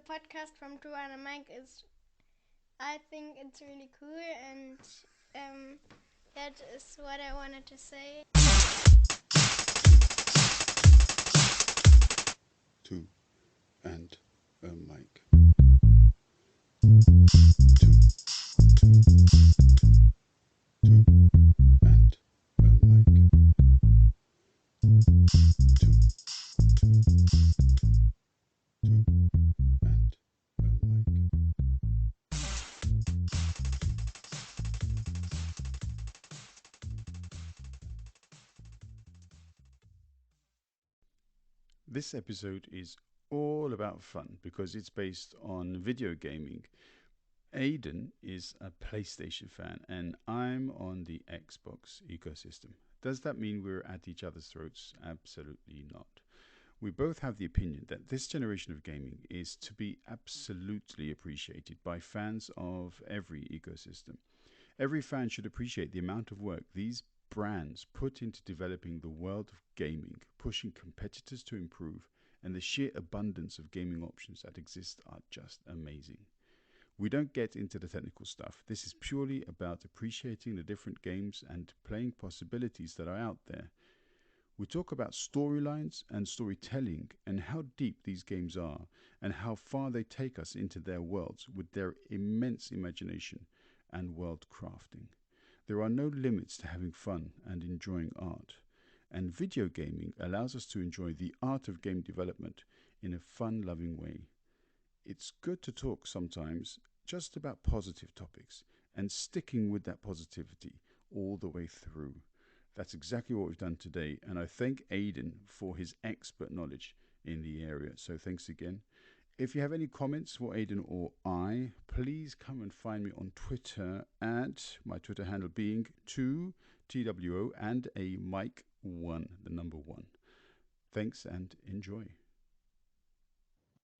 podcast from Drew and Mike is, I think it's really cool, and that is what I wanted to say. Two and a mic. Two, two, two, two and a mic. Two, two, two, two and a mic. This episode is all about fun because it's based on video gaming. Aiden is a PlayStation fan and I'm on the Xbox ecosystem. Does that mean we're at each other's throats? Absolutely not. We both have the opinion that this generation of gaming is to be absolutely appreciated by fans of every ecosystem. Every fan should appreciate the amount of work these brands put into developing the world of gaming, pushing competitors to improve, and the sheer abundance of gaming options that exist are just amazing. We don't get into the technical stuff. This is purely about appreciating the different games and playing possibilities that are out there. We talk about storylines and storytelling and how deep these games are and how far they take us into their worlds with their immense imagination and world crafting. There are no limits to having fun and enjoying art, and video gaming allows us to enjoy the art of game development in a fun loving way. It's good to talk sometimes just about positive topics and sticking with that positivity all the way through. That's exactly what we've done today, and I thank Aiden for his expert knowledge in the area. So thanks again. If you have any comments for Aiden or I, please come and find me on Twitter at my Twitter handle being 2TWO and a Mike1, the number 1. Thanks and enjoy.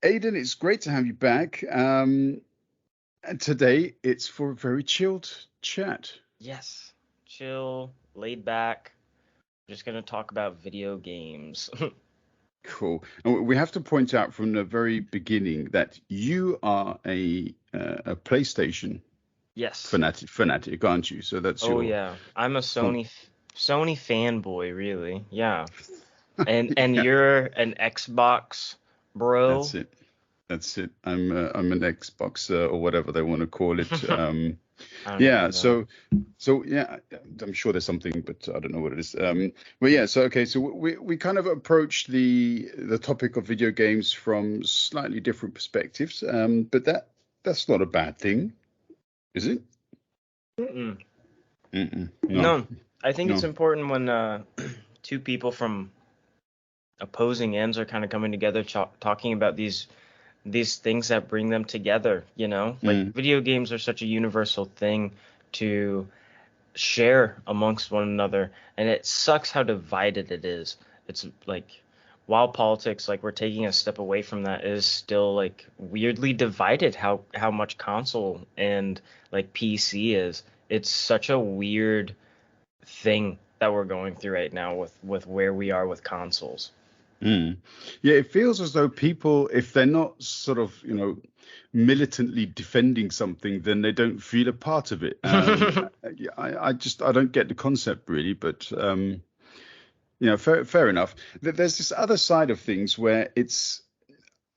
Aiden, it's great to have you back. And today it's for a very chilled chat. Yes, chill, laid back. Just gonna talk about video games. Cool. And we have to point out from the very beginning that you are a PlayStation Yes. fanatic, aren't you? So that's Oh your. yeah, I'm a Sony fanboy, really. Yeah. And Yeah, you're an Xbox bro. that's it. That's it. I'm an Xbox or whatever they want to call it. I don't Yeah. even know. So yeah, I'm sure there's something, but I don't know what it is. But yeah. So okay. So we kind of approach the topic of video games from slightly different perspectives. But that's not a bad thing, is it? Mm-mm. No. No, I think it's No. important when two people from opposing ends are kind of coming together, talking about these things that bring them together, you know? Like Mm, video games are such a universal thing to share amongst one another, and it sucks how divided it is. It's like while politics, like we're taking a step away from that, is still like weirdly divided how much console and like PC is. It's such a weird thing that we're going through right now with where we are with consoles. mm. Yeah, it feels as though people, if they're not sort of, militantly defending something, then they don't feel a part of it. Yeah, I don't get the concept really, but fair enough. There's this other side of things where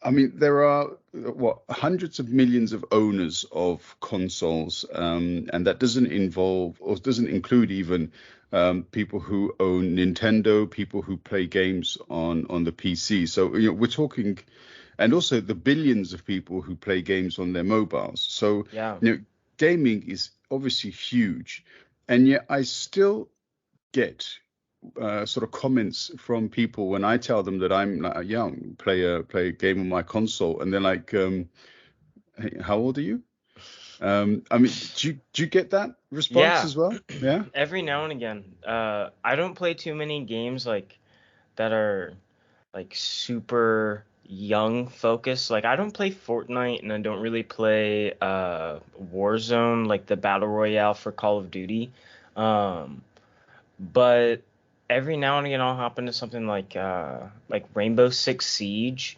I mean, there are hundreds of millions of owners of consoles, and that doesn't involve or doesn't include even people who own Nintendo, people who play games on the PC. So we're talking, and also the billions of people who play games on their mobiles. So Yeah. gaming is obviously huge, and yet I still get sort of comments from people when I tell them that I'm like, yeah, play a game on my console, and they're like, hey, how old are you? I mean, do you get that response Yeah. as well? Yeah. Every now and again. I don't play too many games like that are like super young focused. Like I don't play Fortnite and I don't really play Warzone, like the battle royale for Call of Duty. Um, but every now and again I'll hop into something like Rainbow Six Siege,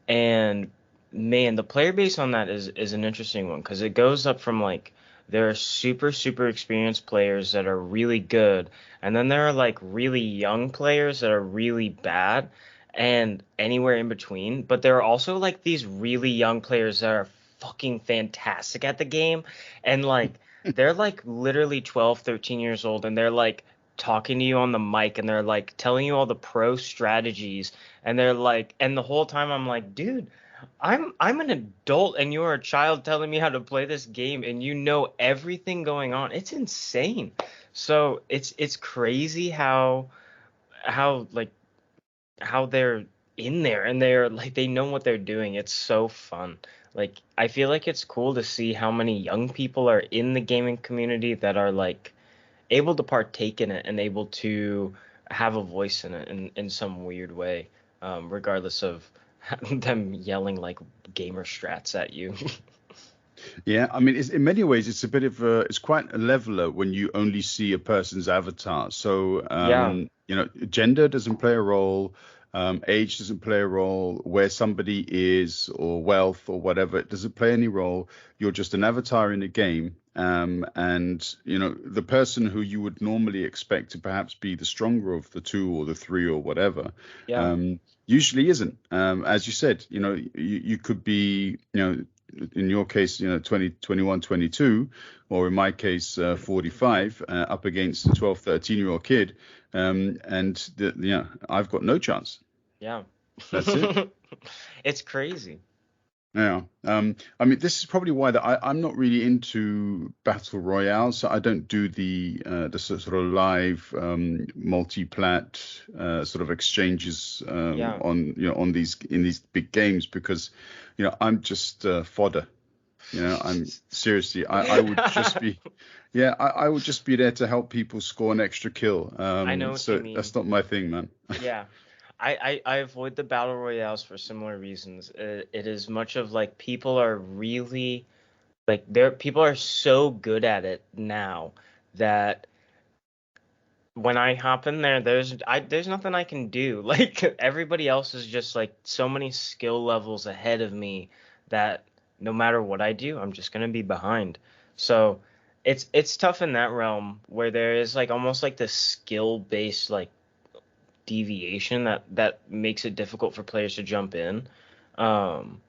and Man, the player base on that is an interesting one because it goes up from like there are super experienced players that are really good, and then there are like really young players that are really bad, and anywhere in between. But there are also like these really young players that are fucking fantastic at the game, and like they're like literally 12, 13 years old, and they're like talking to you on the mic, and they're like telling you all the pro strategies, and they're like, and the whole time I'm like, dude. I'm an adult and you're a child telling me how to play this game and you know everything going on. It's insane. So it's crazy how like how they're in there and they're like they know what they're doing. It's so fun. Like I feel like it's cool to see how many young people are in the gaming community that are like able to partake in it and able to have a voice in it in some weird way, regardless of them yelling like gamer strats at you. Yeah, I mean, in many ways, it's a bit of a, it's quite a leveler when you only see a person's avatar. So, Yeah, gender doesn't play a role, age doesn't play a role, where somebody is, or wealth, or whatever, it doesn't play any role. You're just an avatar in a game. And, the person who you would normally expect to perhaps be the stronger of the two or the three or whatever, yeah, um, usually isn't. As you said, you could be, in your case, 20, 21, 22, or in my case, 45, up against a 12, 13-year-old kid. I've got no chance. yeah. That's it. It's crazy. Yeah. I mean, this is probably why I'm not really into battle royale, so I don't do the sort of live multi-plat sort of exchanges Yeah. on these in these big games because I'm just fodder. I'm seriously, I would just be, yeah, I would just be there to help people score an extra kill. I know what you So mean. that's not my thing, man. Yeah. I avoid the battle royales for similar reasons. It is much of like people are really like they're people are so good at it now that when I hop in there, there's nothing I can do. Like everybody else is just like so many skill levels ahead of me that no matter what I do, I'm just gonna be behind. So it's tough in that realm where there is like almost like this skill based like deviation that makes it difficult for players to jump in. Um,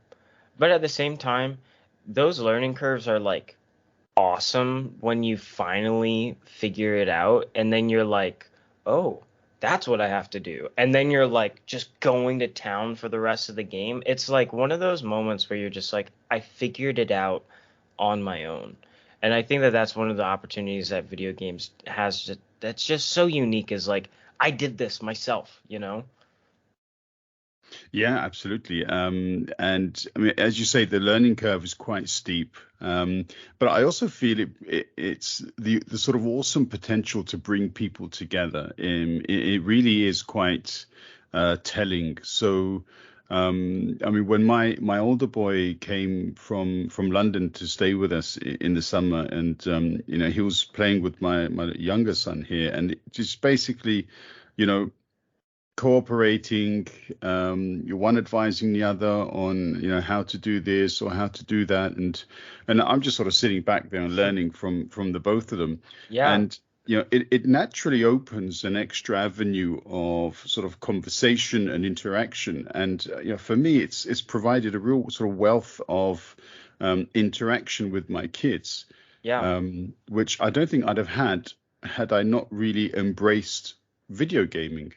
but at the same time, those learning curves are like awesome when you finally figure it out and then you're like, "Oh, that's what I have to do." And then you're like just going to town for the rest of the game. It's like one of those moments where you're just like, "I figured it out on my own." And I think that that's one of the opportunities that video games has that's just so unique is like I did this myself, you know? Yeah, absolutely. And I mean, as you say, the learning curve is quite steep. But I also feel it's the sort of awesome potential to bring people together. It really is quite telling. So, I mean, when my older boy came from London to stay with us in the summer, and he was playing with my younger son here, and it just basically, you know cooperating, you're one advising the other on how to do this or how to do that, and I'm just sort of sitting back there and learning from the both of them, Yeah, and it naturally opens an extra avenue of sort of conversation and interaction, and for me it's provided a real sort of wealth of interaction with my kids, yeah. which I don't think I'd have had I not really embraced video gaming.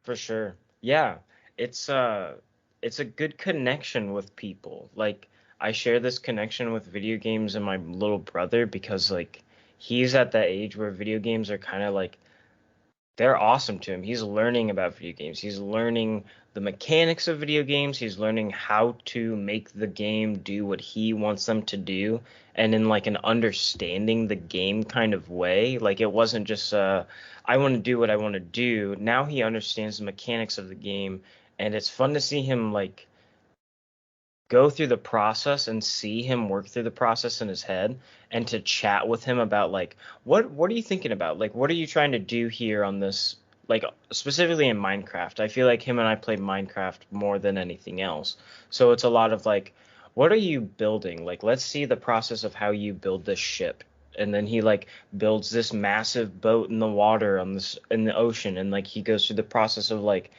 For sure. Yeah. It's uh it's a good connection with people. Like I share this connection with video games and my little brother because like he's at that age where video games are kind of like they're awesome to him. He's learning about video games. He's learning the mechanics of video games. He's learning how to make the game do what he wants them to do, and in like an understanding the game kind of way. Like it wasn't just I want to do what I want to do. Now he understands the mechanics of the game, and it's fun to see him like go through the process and see him work through the process in his head and to chat with him about like what are you thinking about, like what are you trying to do here on this, like specifically in Minecraft. I feel like him and I play Minecraft more than anything else, so it's a lot of like what are you building? Like, let's see the process of how you build this ship. And then he like builds this massive boat in the water on this in the ocean, and like he goes through the process of like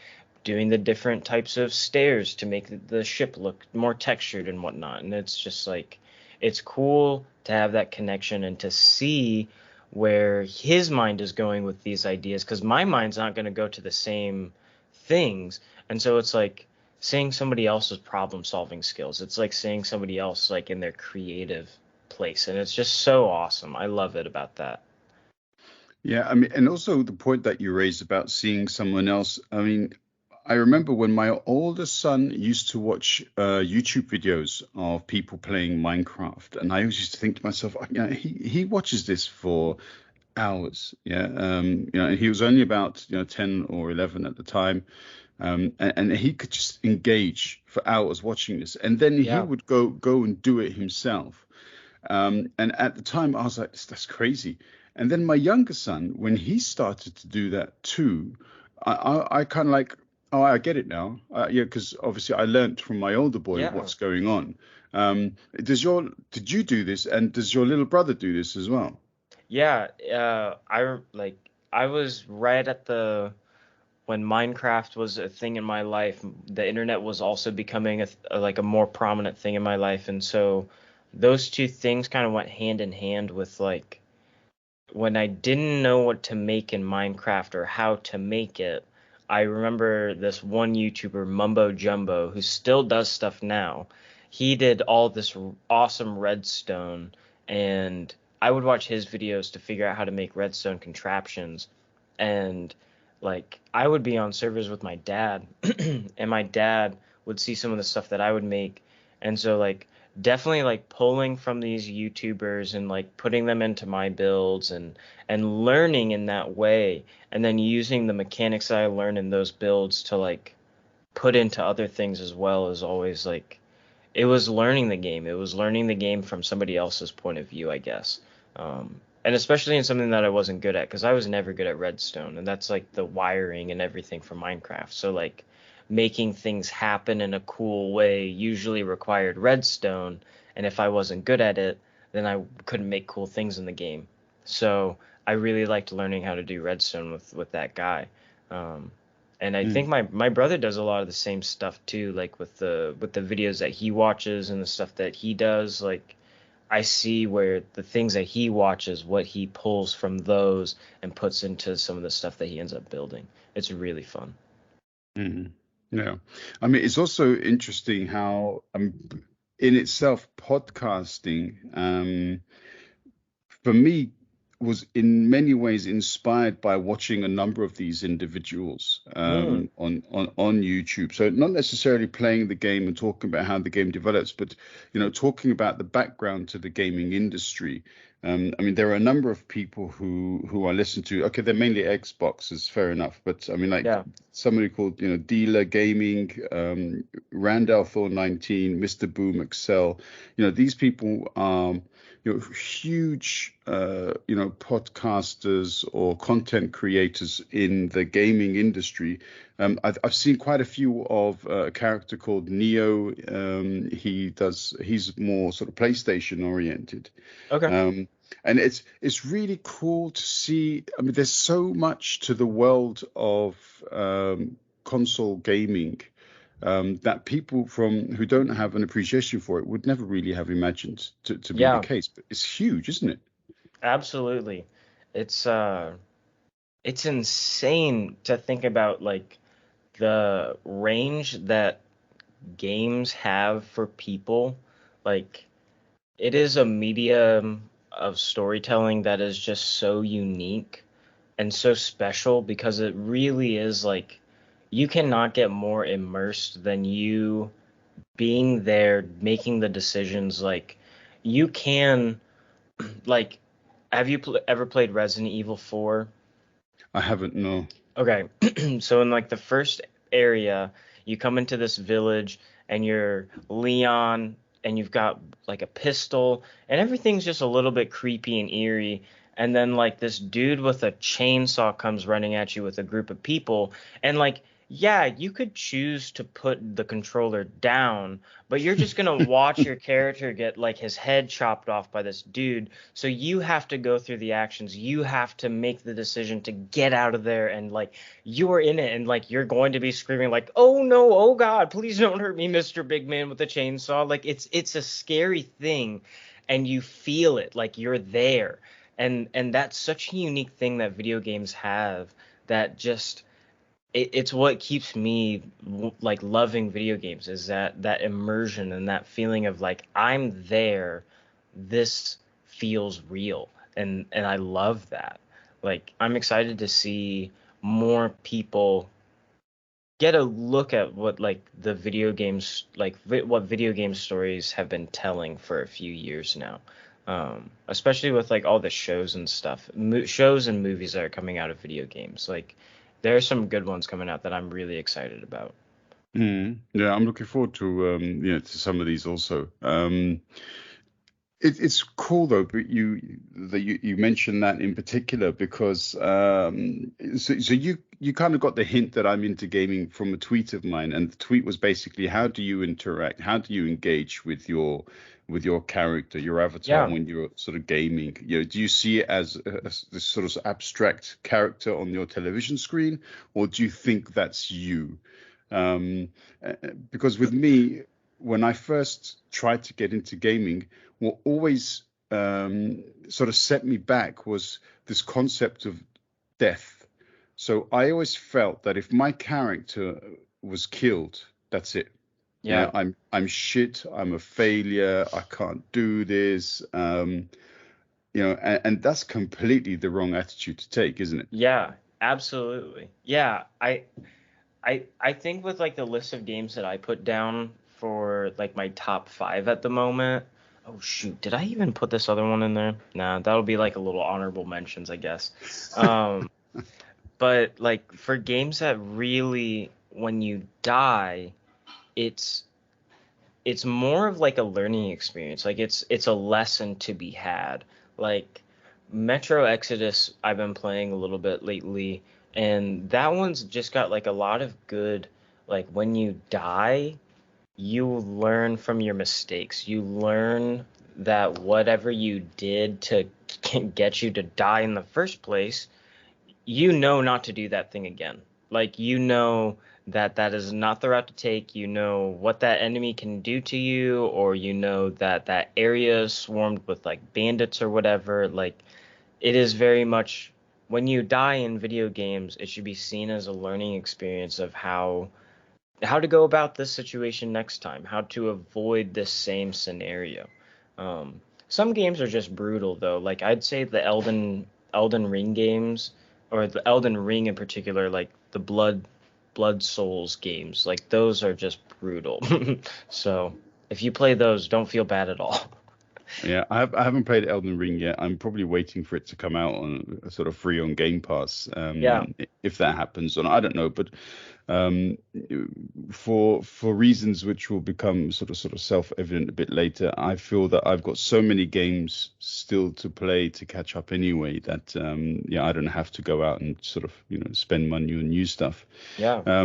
doing the different types of stairs to make the ship look more textured and whatnot. And it's just like, it's cool to have that connection and to see where his mind is going with these ideas, because my mind's not going to go to the same things. And so it's like seeing somebody else's problem solving skills. It's like seeing somebody else like in their creative place. And it's just so awesome. I love it about that. Yeah, I mean, and also the point that you raised about seeing someone else. I mean, I remember when my oldest son used to watch YouTube videos of people playing Minecraft, and I always used to think to myself, you know, he watches this for hours. Yeah, you know, and he was only about 10 or 11 at the time, and he could just engage for hours watching this, and then he Yeah. would go and do it himself. And at the time, I was like, that's crazy. And then my younger son, when he started to do that too, I kind of like, oh, I get it now. Yeah, because obviously I learned from my older boy Yeah. what's going on. Did you do this, and does your little brother do this as well? Yeah. I was right at the when Minecraft was a thing in my life. The internet was also becoming like a more prominent thing in my life, and so those two things kind of went hand in hand with like when I didn't know what to make in Minecraft or how to make it. I remember this one YouTuber, Mumbo Jumbo, who still does stuff now. He did all this awesome redstone, and I would watch his videos to figure out how to make redstone contraptions. And like I would be on servers with my dad, and my dad would see some of the stuff that I would make. And so like definitely like pulling from these YouTubers and like putting them into my builds and learning in that way, and then using the mechanics that I learned in those builds to like put into other things as well, is always like it was learning the game. It was learning the game from somebody else's point of view, I guess. And especially in something that I wasn't good at, because I was never good at redstone, and that's like the wiring and everything for Minecraft. So like making things happen in a cool way usually required redstone, and if I wasn't good at it, then I couldn't make cool things in the game. So I really liked learning how to do redstone with that guy. Um, and I think Mm. my brother does a lot of the same stuff too, like with the videos that he watches and the stuff that he does. Like I see where the things that he watches, what he pulls from those and puts into some of the stuff that he ends up building. It's really fun. Mhm. Yeah. I mean, it's also interesting how, in itself, podcasting, for me, was in many ways inspired by watching a number of these individuals Mm, on YouTube. So not necessarily playing the game and talking about how the game develops, but talking about the background to the gaming industry. I mean, there are a number of people who I listen to. Okay, they're mainly Xboxers, fair enough. But I mean, like yeah. somebody called Dealer Gaming, Randall Thor 19, Mr. Boom Excel. These people are huge podcasters or content creators in the gaming industry. I've seen quite a few of a character called Neo. He's more sort of PlayStation oriented. Okay. um, and it's really cool to see. I mean, there's so much to the world of console gaming that people from who don't have an appreciation for it would never really have imagined to be the Yeah, case. But it's huge, isn't it? absolutely. It's it's insane to think about like the range that games have for people. Like it is a medium of storytelling that is just so unique and so special, because it really is like you cannot get more immersed than you being there making the decisions. Like you can like have you ever played Resident Evil 4? I haven't, no. Okay. So in like the first area, you come into this village and you're Leon and you've got like a pistol and everything's just a little bit creepy and eerie. And then like this dude with a chainsaw comes running at you with a group of people, and like yeah, you could choose to put the controller down, but you're just gonna watch your character get like his head chopped off by this dude. So you have to go through the actions. You have to make the decision to get out of there, and like you're in it, and like you're going to be screaming like, "Oh no, oh God, please don't hurt me, Mr. Big Man with the chainsaw." Like it's a scary thing, and you feel it, like you're there. And that's such a unique thing that video games have, that just it's what keeps me like loving video games, is that immersion and that feeling of like I'm there, this feels real, and I love that. Like I'm excited to see more people get a look at what like the video games like what video game stories have been telling for a few years now, especially with like all the shows and stuff, shows and movies that are coming out of video games. Like there are some good ones coming out that I'm really excited about. Yeah, I'm looking forward to to some of these also. It's cool though, but you mentioned that in particular because so you kind of got the hint that I'm into gaming from a tweet of mine, and the tweet was basically, how do you interact, how do you engage with your character, your avatar, Yeah. when you're sort of gaming? Do you see it as this sort of abstract character on your television screen, or do you think that's you? Um, because with me, when I first tried to get into gaming, what always sort of set me back was this concept of death. So I always felt that if my character was killed, that's it. Yeah. I'm shit. I'm a failure. I can't do this. And that's completely the wrong attitude to take, isn't it? Yeah, absolutely. Yeah, I think with like the list of games that I put down for like my top 5 at the moment. Oh shoot, did I even put this other one in there? Nah, that'll be like a little honorable mentions, I guess. Um, but like for games that really, when you die, it's it's more of like a learning experience. Like it's a lesson to be had. Like Metro Exodus, I've been playing a little bit lately, and that one's just got like a lot of good, like when you die, you learn from your mistakes. You learn that whatever you did to get you to die in the first place, you know not to do that thing again. Like you know that that is not the route to take. You know what that enemy can do to you, or you know that that area is swarmed with like bandits or whatever. Like it is very much, when you die in video games, it should be seen as a learning experience of how to go about this situation next time, how to avoid this same scenario. Some games are just brutal though. Like I'd say the Elden Ring games, or the Elden Ring in particular, like the Blood Souls games, like those are just brutal. So if you play those, don't feel bad at all. Yeah, I haven't played Elden Ring yet. I'm probably waiting for it to come out on sort of free on Game Pass. Yeah, If that happens, or not, I don't know. But um, for reasons which will become sort of self-evident a bit later, I feel that I've got so many games still to play to catch up anyway, that I don't have to go out and sort of spend money on new stuff. yeah,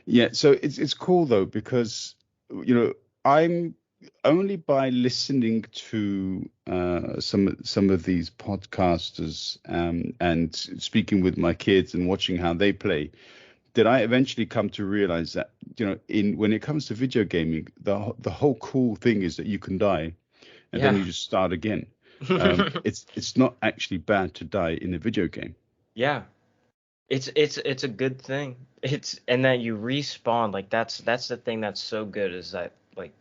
Yeah, so it's cool though, because I'm only by listening to some of these podcasters, and speaking with my kids and watching how they play, did I eventually come to realize that in when it comes to video gaming, the whole cool thing is that you can die and then yeah. you just start again. It's not actually bad to die in a video game. Yeah. It's a good thing. It's, and that you respawn, like that's the thing that's so good, is that like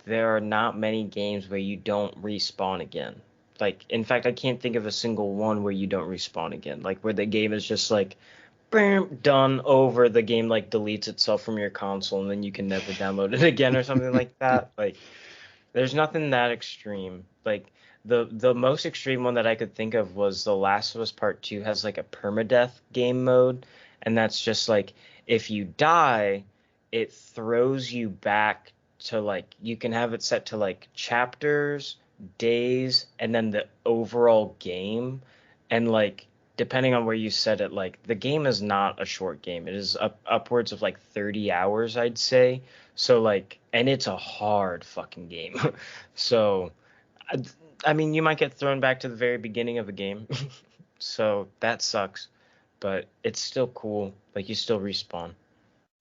there are not many games where you don't respawn again. Like in fact, I can't think of a single one where you don't respawn again. Like where the game is just like bam, done, over, the game like deletes itself from your console and then you can never download it again or something like that. Like there's nothing that extreme. Like the most extreme one that I could think of was The Last of Us Part 2 has like a permadeath game mode, and that's just like if you die, it throws you back to like, you can have it set to like chapters, days, and then the overall game. And like depending on where you set it, like the game is not a short game. It is upwards of like 30 hours, I'd say. So like, and it's a hard fucking game. So, I, I mean, you might get thrown back to the very beginning of a game. So that sucks, but it's still cool. Like you still respawn.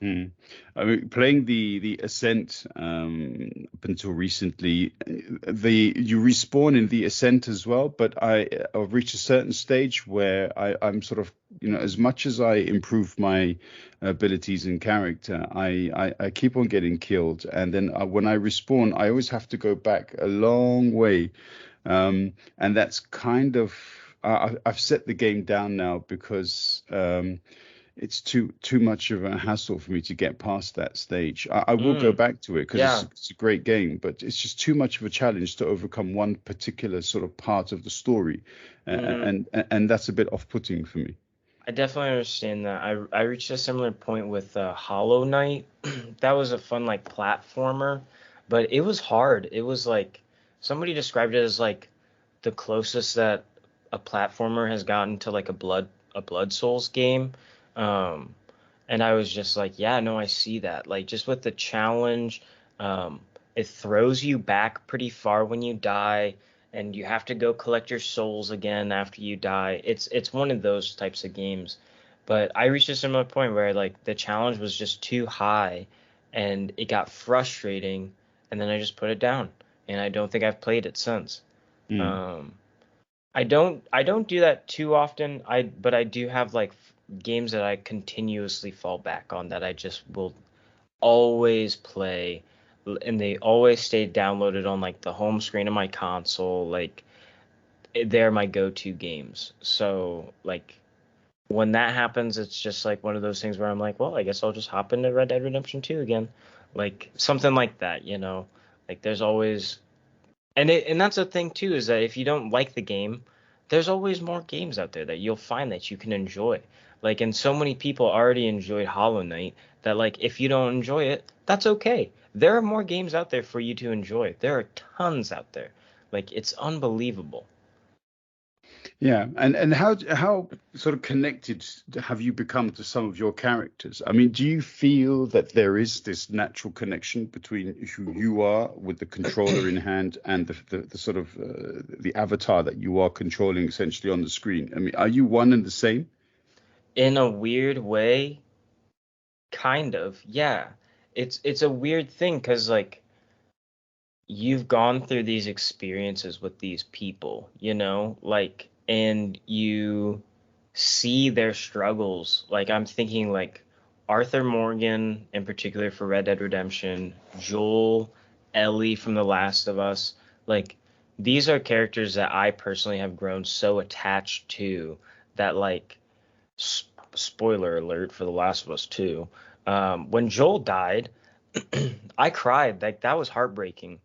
Mm. I mean, playing the Ascent up until recently, the you respawn in the Ascent as well. But I've reached a certain stage where I'm sort of, as much as I improve my abilities and character, I keep on getting killed, and then when I respawn, I always have to go back a long way, and that's kind of I've set the game down now because. It's too much of a hassle for me to get past that stage. I will go Mm, back to it because yeah. it's a great game, but it's just too much of a challenge to overcome one particular sort of part of the story, Mm, and that's a bit off-putting for me. I definitely understand that. I reached a similar point with Hollow Knight. That was a fun like platformer, but it was hard. It was like somebody described it as like the closest that a platformer has gotten to like a Blood Souls game. Um, and I was just like, yeah, no, I see that. Like just with the challenge, um, it throws you back pretty far when you die, and you have to go collect your souls again after you die. It's one of those types of games. But I reached a similar point where like the challenge was just too high, and it got frustrating, and then I just put it down, and I don't think I've played it since. Mm. Um, I don't do that too often. But I do have like games that I continuously fall back on that I just will always play, and they always stay downloaded on like the home screen of my console. Like they're my go-to games. So like when that happens, it's just like one of those things where I'm like, well, I guess I'll just hop into Red Dead Redemption 2 again. Like something like that, you know? Like there's always and that's the thing too, is that if you don't like the game, there's always more games out there that you'll find that you can enjoy. Like, and so many people already enjoyed Hollow Knight that like if you don't enjoy it, that's okay. There are more games out there for you to enjoy. There are tons out there. Like it's unbelievable. Yeah, and how sort of connected have you become to some of your characters? I mean, do you feel that there is this natural connection between who you are with the controller in hand and the sort of the avatar that you are controlling essentially on the screen? I mean, are you one and the same? In a weird way, kind of. Yeah. It's a weird thing because like you've gone through these experiences with these people, like, and you see their struggles. Like, I'm thinking, like, Arthur Morgan, in particular for Red Dead Redemption, Joel, Ellie from The Last of Us. Like, these are characters that I personally have grown so attached to that, like, spoiler alert for The Last of Us 2. When Joel died, I cried. Like, that was heartbreaking.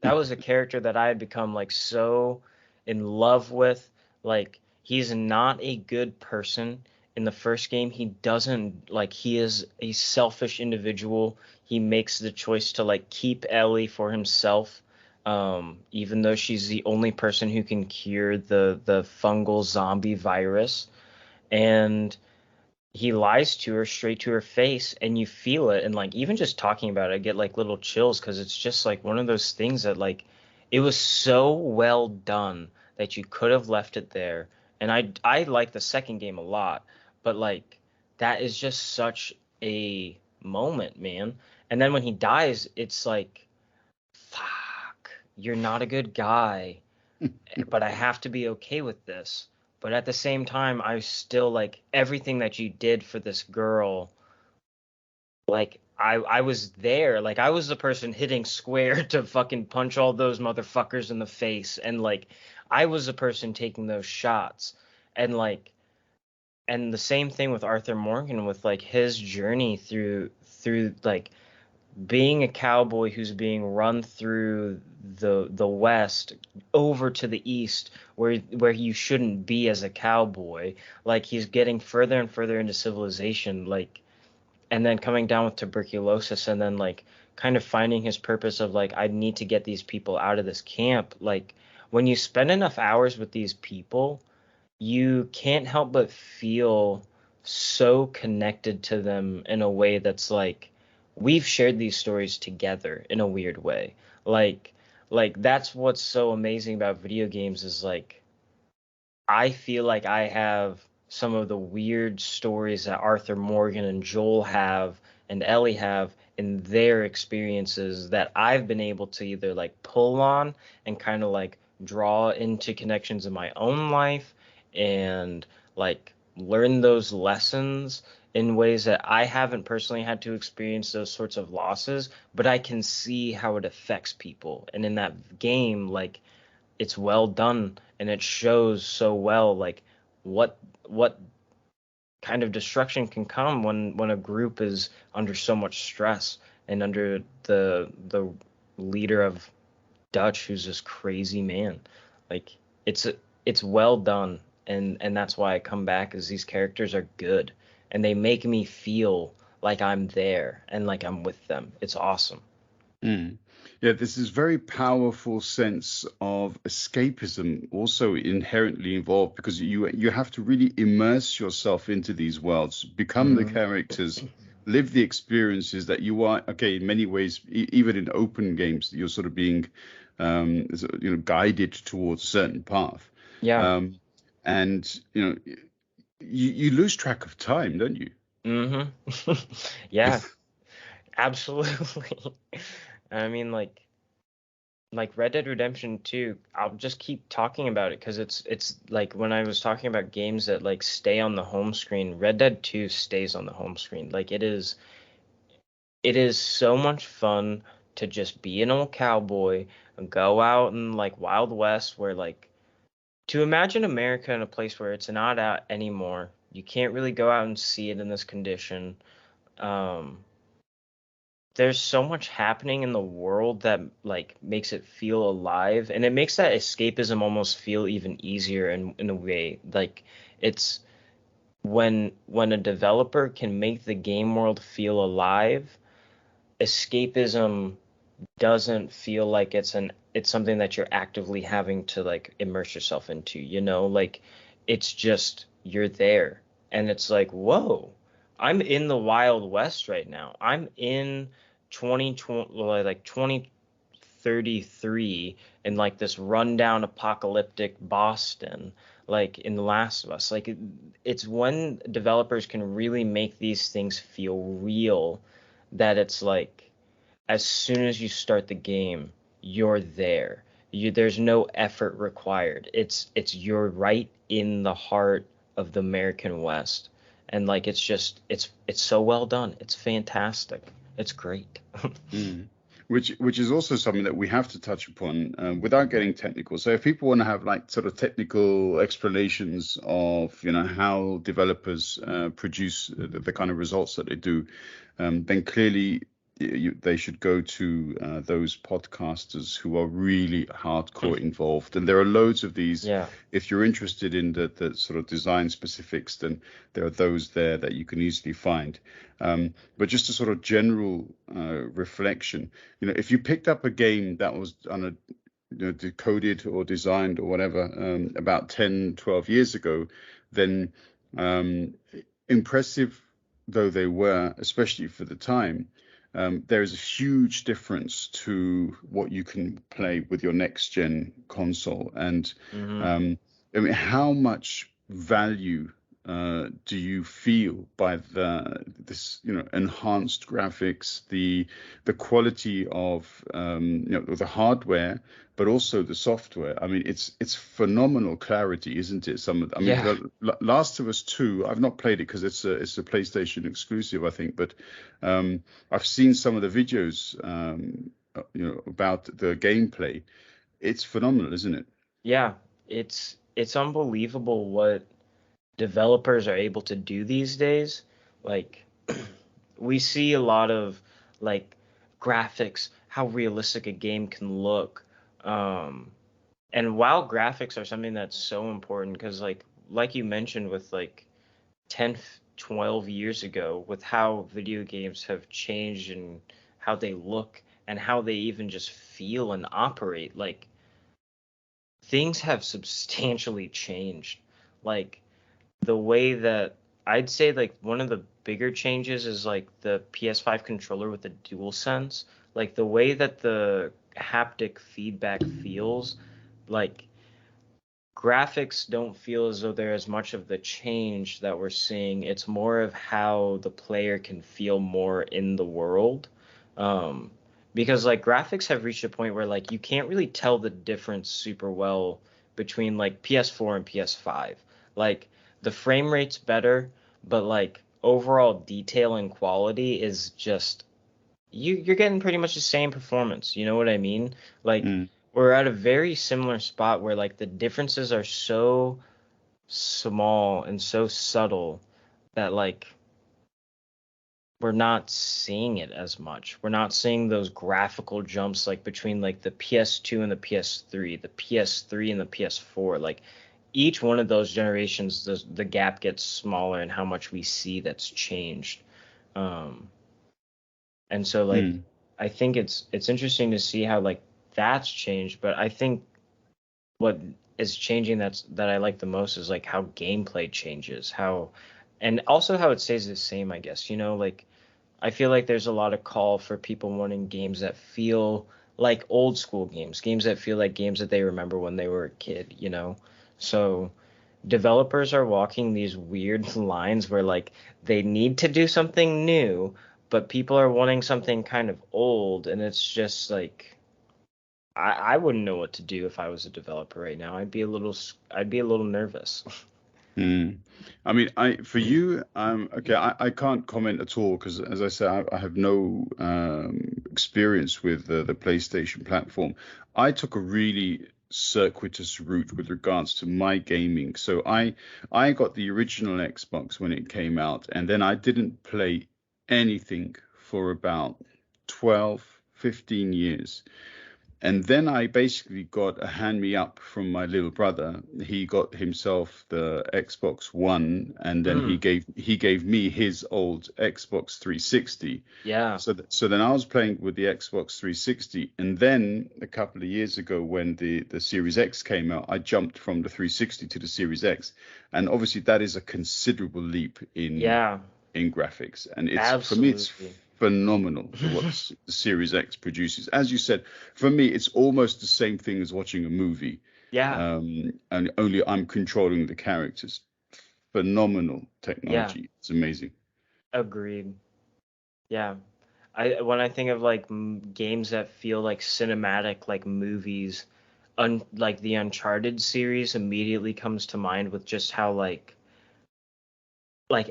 That was a character that I had become like so in love with. Like he's not a good person in the first game. He doesn't like he is a selfish individual. He makes the choice to like keep Ellie for himself. Even though she's the only person who can cure the fungal zombie virus. And he lies to her straight to her face, and you feel it. And like even just talking about it, I get like little chills because it's just like one of those things that like it was so well done that you could have left it there. And I like the second game a lot, but like that is just such a moment, man. And then when he dies, it's like fuck, you're not a good guy, but I have to be okay with this. But at the same time, I still like everything that you did for this girl. Like I was there. Like I was the person hitting square to fucking punch all those motherfuckers in the face, and like I was the person taking those shots. And like and the same thing with Arthur Morgan with like his journey through like being a cowboy who's being run through the west over to the east where you shouldn't be as a cowboy, like he's getting further and further into civilization, like, and then coming down with tuberculosis, and then like kind of finding his purpose of like I need to get these people out of this camp. Like when you spend enough hours with these people, you can't help but feel so connected to them in a way that's like we've shared these stories together in a weird way. Like that's what's so amazing about video games is like I feel like I have some of the weird stories that Arthur Morgan and Joel have and Ellie have in their experiences that I've been able to either like pull on and kind of like draw into connections in my own life and like learn those lessons in ways that I haven't personally had to experience those sorts of losses, but I can see how it affects people. And in that game, like it's well done and it shows so well like what kind of destruction can come when a group is under so much stress and under the leader of Dutch, who's this crazy man. Like it's it's well done, and that's why I come back is these characters are good and they make me feel like I'm there and like I'm with them. It's awesome. Mm. Yeah, there's this very powerful sense of escapism also inherently involved because you have to really immerse yourself into these worlds, become the Hmm. characters, live the experiences that you are. Okay, in many ways, even in open games, you're sort of being, guided towards a certain path, Yeah. um, and you lose track of time, don't you? Hmm. Yeah. Absolutely. I mean, like Red Dead Redemption 2, I'll just keep talking about it because it's like when I was talking about games that like stay on the home screen, Red Dead 2 stays on the home screen. Like it is so much fun to just be an old cowboy and go out in like Wild West where like to imagine America in a place where it's not out anymore. You can't really go out and see it in this condition. Um, there's so much happening in the world that like makes it feel alive and it makes that escapism almost feel even easier in a way like it's when a developer can make the game world feel alive, escapism doesn't feel like it's something that you're actively having to like immerse yourself into, like it's just you're there and it's like, whoa, I'm in the Wild West right now. I'm in 2020, like 2033 in like this rundown apocalyptic Boston, like in The Last of Us. Like it's when developers can really make these things feel real that it's like as soon as you start the game, you're there. There's no effort required. It's you're right in the heart of the American West. And like it's so well done. It's fantastic. It's great. Mm. Which is also something that we have to touch upon without getting technical. So if people want to have like sort of technical explanations of how developers produce the kind of results that they do, then clearly they should go to those podcasters who are really hardcore involved. And there are loads of these. Yeah. If you're interested in the sort of design specifics, then there are those there that you can easily find. But just a sort of general reflection, if you picked up a game that was on a decoded or designed or whatever about 10, 12 years ago, then impressive though they were, especially for the time, there is a huge difference to what you can play with your next gen console. And Hmm. I mean, how much value do you feel by this enhanced graphics, the quality of the hardware, but also the software? I mean, it's phenomenal clarity, isn't it? I mean, Yeah. Last of Us 2, I've not played it because it's a PlayStation exclusive, I think, but I've seen some of the videos, about the gameplay. It's phenomenal, isn't it? Yeah. It's unbelievable what developers are able to do these days. Like we see a lot of like graphics, how realistic a game can look. Um, and while graphics are something that's so important, because like you mentioned with like 10, 12 years ago, with how video games have changed and how they look and how they even just feel and operate, like things have substantially changed. Like the way that I'd say like one of the bigger changes is like the PS5 controller with the DualSense. Like the way that the haptic feedback feels, like graphics don't feel as though they're as much of the change that we're seeing. It's more of how the player can feel more in the world. Um, because like graphics have reached a point where like you can't really tell the difference super well between like PS4 and PS5. Like the frame rate's better, but like overall detail and quality is just you're getting pretty much the same performance. You know what I mean? Like Mm. we're at a very similar spot where like the differences are so small and so subtle that like we're not seeing it as much. We're not seeing those graphical jumps like between like the PS2 and the PS3, the PS3 and the PS4. Like each one of those generations, the gap gets smaller in how much we see that's changed. Um, and so like Mm. I think it's interesting to see how like that's changed, but I think what is changing that I like the most is like how gameplay changes, how and also how it stays the same, I guess. You know, like I feel like there's a lot of call for people wanting games that feel like old school games, games that feel like games that they remember when they were a kid, you know? So developers are walking these weird lines where like they need to do something new, but people are wanting something kind of old, and it's just like I wouldn't know what to do if I was a developer right now. I'd be a little nervous. Mm. I mean, I for you, okay. I can't comment at all because, as I said, I have no experience with the PlayStation platform. I took a really circuitous route with regards to my gaming. So I got the original Xbox when it came out, and then I didn't play anything for about 12, 15 years. And then I basically got a hand me up from my little brother. He got himself the Xbox One, and then Mm, he gave me his old Xbox 360. yeah. So then I was playing with the Xbox 360, and then a couple of years ago when the Series X came out, I jumped from the 360 to the Series X, and obviously that is a considerable leap Yeah, in graphics, and it's for me it's absolutely. phenomenal for what the Series X produces. As you said, for me it's almost the same thing as watching a movie, Yeah, and only I'm controlling the characters. Phenomenal yeah, technology. It's amazing. agreed. Yeah. I when I think of like games that feel like cinematic, like movies, like the Uncharted series immediately comes to mind with just how like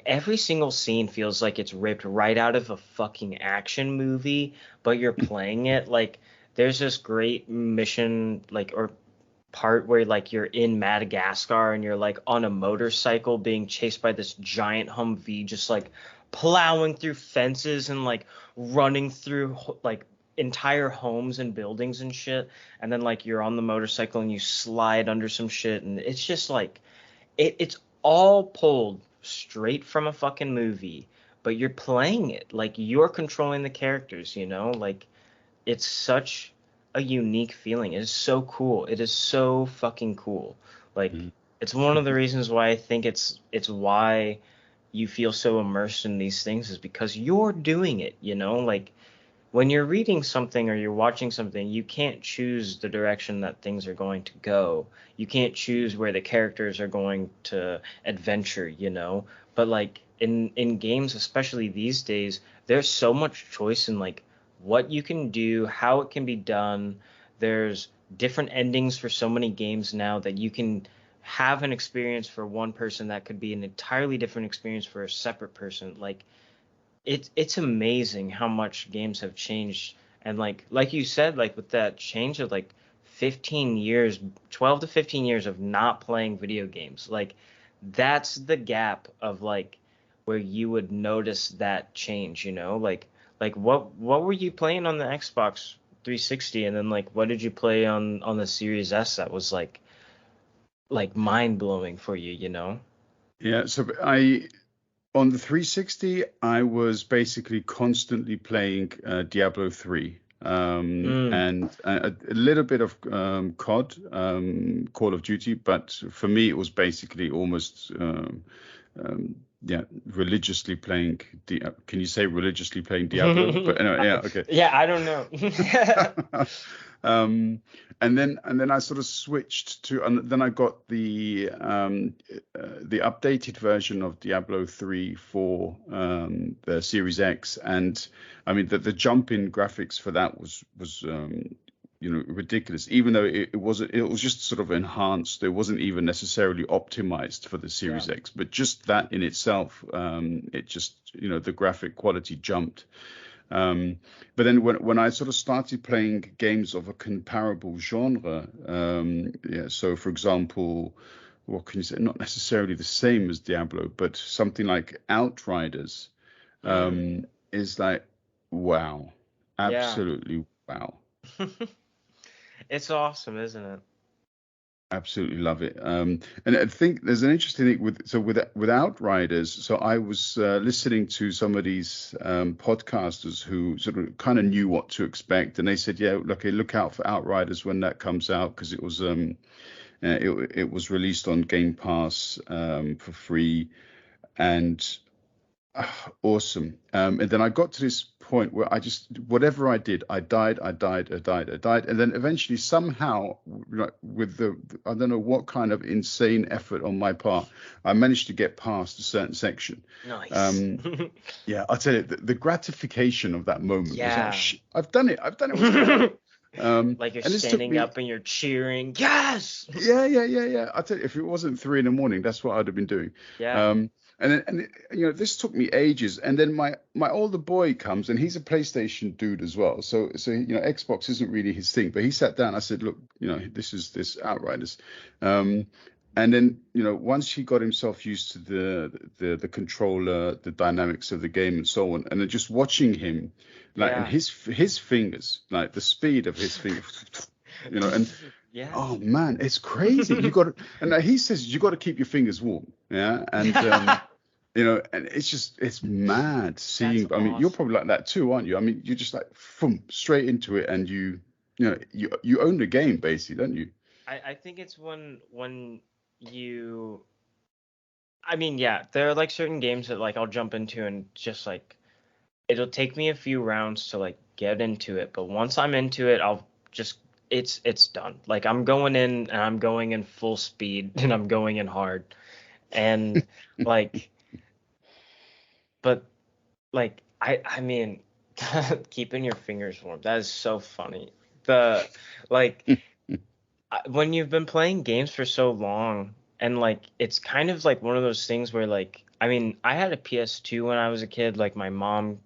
every single scene feels like it's ripped right out of a fucking action movie, but you're playing it. Like there's this great mission like or part where like you're in Madagascar and you're like on a motorcycle being chased by this giant Humvee just like plowing through fences and like running through like entire homes and buildings and shit, and then like you're on the motorcycle and you slide under some shit, and it's just like it's all pulled straight from a fucking movie, but you're playing it like you're controlling the characters, you know? Like it's such a unique feeling. It is so cool. It is so fucking cool. Like Mm. it's one of the reasons why I think it's why you feel so immersed in these things is because you're doing it, you know? Like when you're reading something or you're watching something, you can't choose the direction that things are going to go. You can't choose where the characters are going to adventure, you know? But like in games, especially these days, there's so much choice in like what you can do, how it can be done. There's different endings for so many games now that you can have an experience for one person that could be an entirely different experience for a separate person. Like it's amazing how much games have changed, and like you said, like with that change of like 15 years, 12 to 15 years of not playing video games, like that's the gap of like where you would notice that change, you know? Like what were you playing on the Xbox 360, and then like what did you play on the Series S that was like mind blowing for you, you know? Yeah. So I on the 360, I was basically constantly playing Diablo 3. Mm. and a little bit of COD, Call of Duty, but for me it was basically almost yeah, religiously playing. Can you say religiously playing Diablo? But anyway, yeah, okay. Yeah, I don't know. um, and then I sort of switched to, and then I got the updated version of Diablo 3 for the Series X, and I mean the jump in graphics for that was ridiculous. Even though it was just sort of enhanced. It wasn't even necessarily optimized for the Yeah. Series X, but just that in itself, it just the graphic quality jumped. But then when I sort of started playing games of a comparable genre, yeah, so for example, what can you say? Not necessarily the same as Diablo, but something like Outriders, Mm. is like, wow, Yeah. absolutely wow. It's awesome, isn't it? Absolutely love it. And I think there's an interesting thing with Outriders. So I was listening to some of these podcasters who sort of kind of knew what to expect, and they said, "Yeah, look out for Outriders when that comes out because it was released on Game Pass for free, and awesome." And then I got to this point where I just, whatever I did, I died, and then eventually somehow, with I don't know what kind of insane effort on my part, I managed to get past a certain section. Nice. Um, yeah, I'll tell you, the gratification of that moment was like, Yeah. I've done it, what's going on? Like you're And this took standing me, up and you're cheering. Yes. yeah. I tell you, if it wasn't 3 in the morning, that's what I'd have been doing. Yeah. Um, this took me ages. And then my older boy comes, and he's a PlayStation dude as well. So Xbox isn't really his thing. But he sat down. I said, look, this Outriders. And then once he got himself used to the controller, the dynamics of the game, and so on, and then just watching him, like, and Yeah. his fingers, like the speed of his fingers, and Yeah. oh man, it's crazy. You got to, and he says you got to keep your fingers warm. Yeah. And and it's mad That's seeing. I mean, you're awesome. probably like that too, aren't you? I mean, you're just like, boom, straight into it, and you own the game basically, don't you? I think it's when you I mean, yeah, there are like certain games that like I'll jump into and just like it'll take me a few rounds to like get into it, but once I'm into it, I'll just it's done. Like I'm going in and I'm going in full speed and I'm going in hard. And like but like I mean keeping your fingers warm. That is so funny. The like when you've been playing games for so long and like it's kind of like one of those things where like I mean I had a PS2 when I was a kid. Like my mom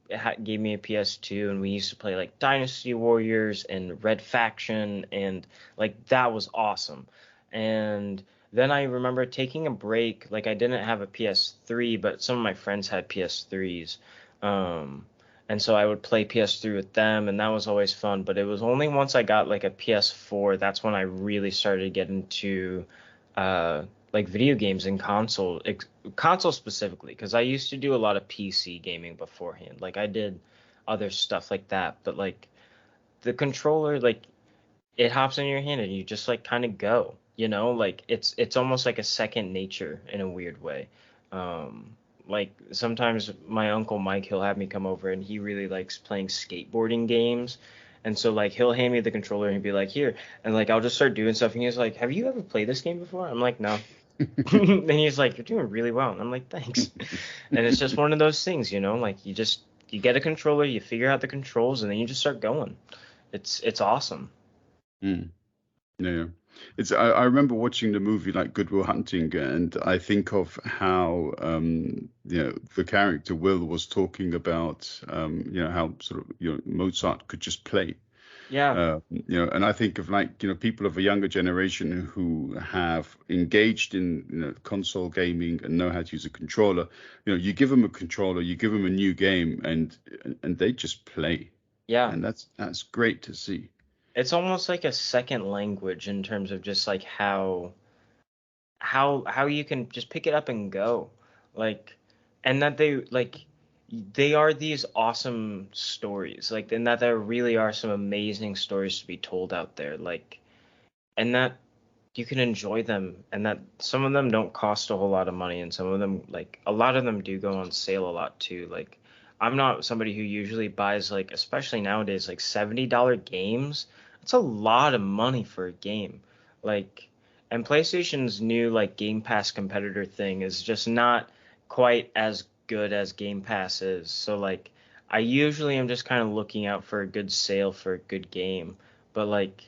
gave me a PS2 and we used to play like Dynasty Warriors and Red Faction and like that was awesome. And then I remember taking a break. Like I didn't have a PS3 but some of my friends had PS3s. um and so I would play PS3 with them, and that was always fun. But it was only once I got like a PS4 that's when I really started to get into uh, like video games and console specifically, because I used to do a lot of PC gaming beforehand. Like I did other stuff like that, but like the controller, like it hops in your hand and you just like kind of go, like it's almost like a second nature in a weird way. um like sometimes my uncle Mike, he'll have me come over and he really likes playing skateboarding games, and so like he'll hand me the controller and he'd be like, here, and like I'll just start doing stuff and he's like, have you ever played this game before? I'm like, no. And he's like, you're doing really well, and I'm like, thanks. And it's just one of those things, like you get a controller, you figure out the controls, and then you just start going. It's awesome. Mm. Yeah. I remember watching the movie like Good Will Hunting, and I think of how the character Will was talking about how sort of Mozart could just play. Yeah. And I think of like people of a younger generation who have engaged in console gaming and know how to use a controller. You give them a controller, you give them a new game, and they just play, Yeah. and that's great to see. It's almost like a second language in terms of just like how you can just pick it up and go. Like, and that they like they are these awesome stories, like, and that there really are some amazing stories to be told out there, like, and that you can enjoy them, and that some of them don't cost a whole lot of money, and some of them, like, a lot of them do go on sale a lot too. Like, I'm not somebody who usually buys, like, especially nowadays, like $70 games. That's a lot of money for a game. Like, and PlayStation's new, like, Game Pass competitor thing is just not quite as good as Game Pass is. So, like, I usually am just kind of looking out for a good sale for a good game. But, like,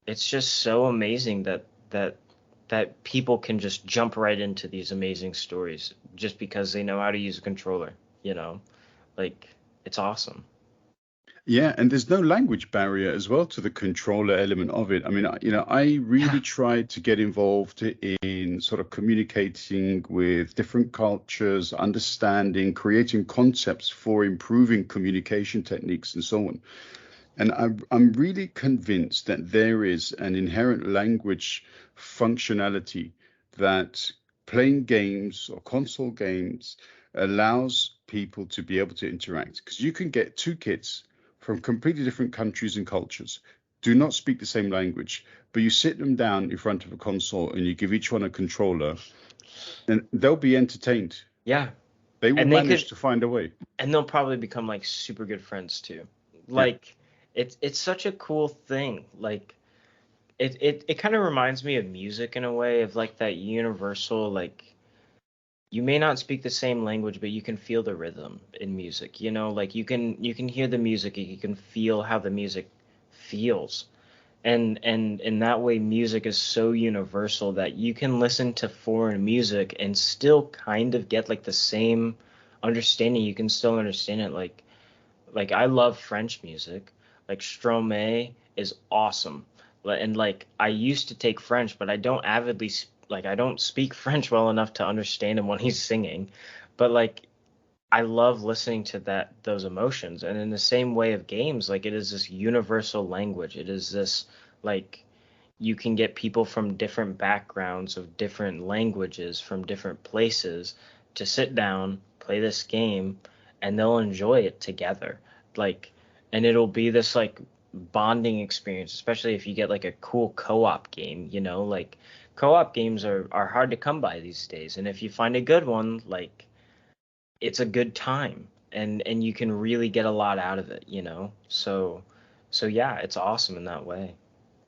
it's just so amazing that that people can just jump right into these amazing stories just because they know how to use a controller, you know? Like, it's awesome. Yeah, and there's no language barrier as well to the controller element of it. I mean, I Yeah. really tried to get involved in sort of communicating with different cultures, understanding, creating concepts for improving communication techniques and so on. And I'm really convinced that there is an inherent language functionality that playing games or console games allows people to be able to interact. Because you can get two kids from completely different countries and cultures, do not speak the same language, but you sit them down in front of a console and you give each one a controller, and they'll be entertained. Yeah. They will And they manage could, to find a way. and they'll probably become like super good friends too. Yeah. Like, it's such a cool thing. Like, it kind of reminds me of music in a way, of like that universal, like, you may not speak the same language, but you can feel the rhythm in music, you know? Like, you can hear the music, you can feel how the music feels. And in that way, music is so universal that you can listen to foreign music and still kind of get like the same understanding. You can still understand it. Like I love French music. Like Stromae is awesome. And like I used to take French, but I don't avidly like I don't speak French well enough to understand him when he's singing. But like I love listening to those emotions. And in the same way of games, like it is this universal language. It is this, like, you can get people from different backgrounds of different languages from different places to sit down, play this game, and they'll enjoy it together. Like, and it'll be this like bonding experience, especially if you get like a cool co-op game, you know, like co-op games are hard to come by these days. And if you find a good one, like it's a good time, and you can really get a lot out of it, you know? So yeah, it's awesome in that way.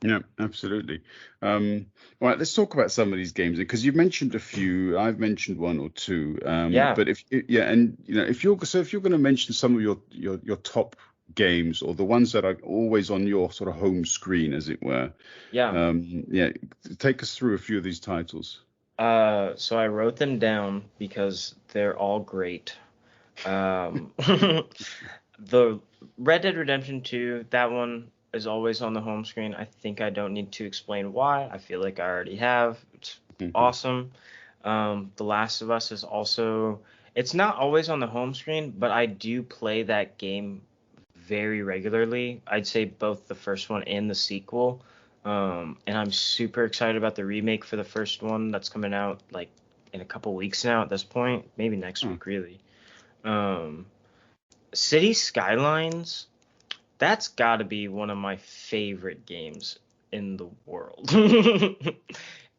Yeah, absolutely. Um, all right, let's talk about some of these games because you've mentioned a few. I've mentioned one or two. Yeah. But yeah, and if you're going to mention some of your top games or the ones that are always on your sort of home screen, as it were, Yeah. yeah, take us through a few of these titles. So I wrote them down because they're all great. Um, the Red Dead Redemption 2, that one is always on the home screen. I think I don't need to explain why. I feel like I already have. It's Hmm. awesome. The Last of Us is also, it's not always on the home screen, but I do play that game very regularly. I'd say both the first one and the sequel. And I'm super excited about the remake for the first one that's coming out like in a couple weeks now at this point, maybe next Oh, week, really. Um, City Skylines, that's got to be one of my favorite games in the world.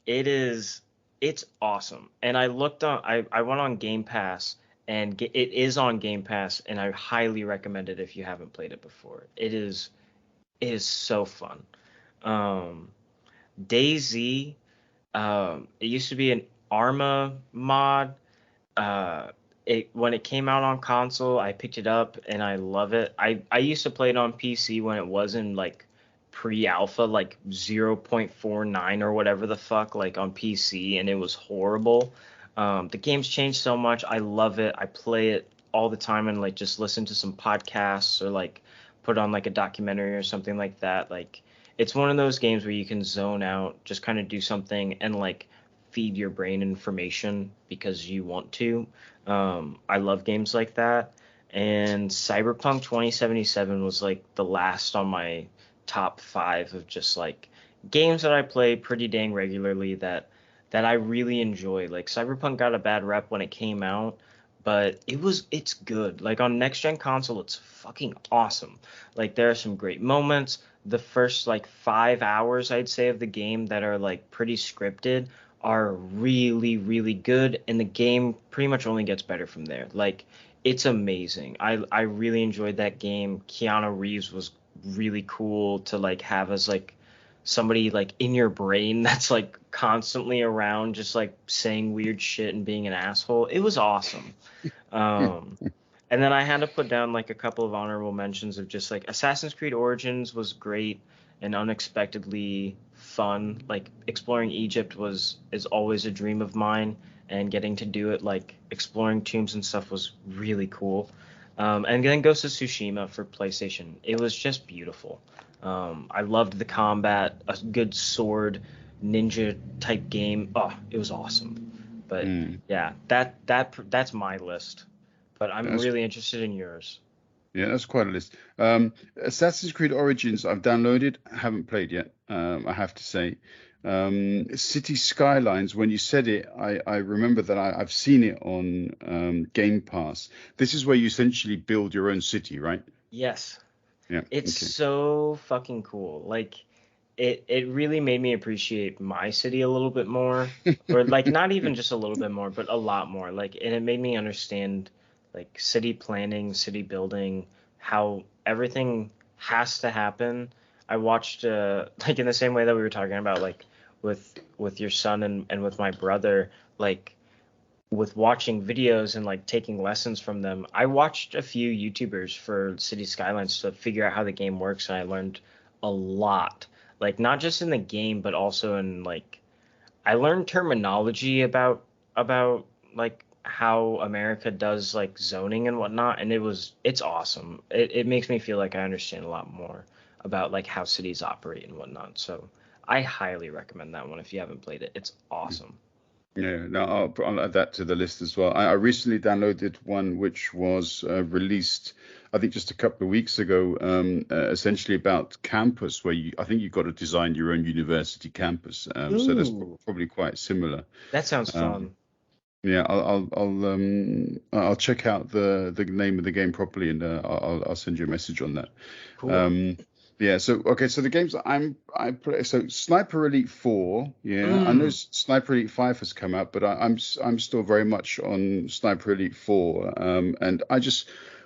It is, it's awesome. And I went on Game Pass, and it is on Game Pass, and I highly recommend it if you haven't played it before. It is so fun. Um, DayZ, it used to be an Arma mod. uh when it came out on console, I picked it up and I love it. I used to play it on PC when it was in like pre-alpha, like 0.49 or whatever the fuck, like on PC, and it was horrible. The game's changed so much. I love it. I play it all the time and like just listen to some podcasts or like put on like a documentary or something like that. Like it's one of those games where you can zone out, just kind of do something and like feed your brain information because you want to. I love games like that. And Cyberpunk 2077 was like the last on my top five of just like games that I play pretty dang regularly that I really enjoy. Like Cyberpunk got a bad rep when it came out, but it's good. Like on next gen console, it's fucking awesome. Like there are some great moments. The first like 5 hours, I'd say, of the game that are like pretty scripted are really, really good, and the game pretty much only gets better from there. Like it's amazing. I really enjoyed that game. Keanu Reeves was really cool to like have as like somebody like in your brain that's like constantly around just like saying weird shit and being an asshole. It was awesome. Um, and then I had to put down like a couple of honorable mentions of just like Assassin's Creed Origins was great and unexpectedly fun. Like exploring Egypt is always a dream of mine, and getting to do it like exploring tombs and stuff was really cool. And then Ghost of Tsushima for PlayStation. It was just beautiful. I loved the combat, a good sword ninja type game. Oh, it was awesome. But Mm. yeah, that's my list. But I'm That's really interested in yours. Yeah, that's quite a list. Assassin's Creed Origins, I've downloaded, haven't played yet. I have to say. City Skylines, when you said it, I remember that I've seen it on Game Pass. This is where you essentially build your own city, right? Yes, Yeah. it's Okay. so fucking cool. Like it really made me appreciate my city a little bit more, or like not even just a little bit more, but a lot more. Like, and it made me understand like city planning, city building, how everything has to happen. I watched like in the same way that we were talking about like with your son and with my brother, like with watching videos and like taking lessons from them. I watched a few YouTubers for City Skylines to figure out how the game works, and I learned a lot. Like not just in the game, but also in like I learned terminology about like how America does like zoning and whatnot, and it's awesome. It makes me feel like I understand a lot more about like how cities operate and whatnot. So I highly recommend that one if you haven't played it. It's awesome. Yeah, no, I'll add that to the list as well. I recently downloaded one which was released, I think, just a couple of weeks ago, essentially about campus, where I think you've got to design your own university campus. So that's Ooh, probably quite similar. that sounds Um, fun. yeah, I'll check out the name of the game properly, and I'll send you a message on that. Cool. Um, yeah, so okay, so the games that I play, so Sniper Elite 4, yeah, I know Mm. Sniper Elite 5 has come out, but I'm still very much on Sniper Elite 4, and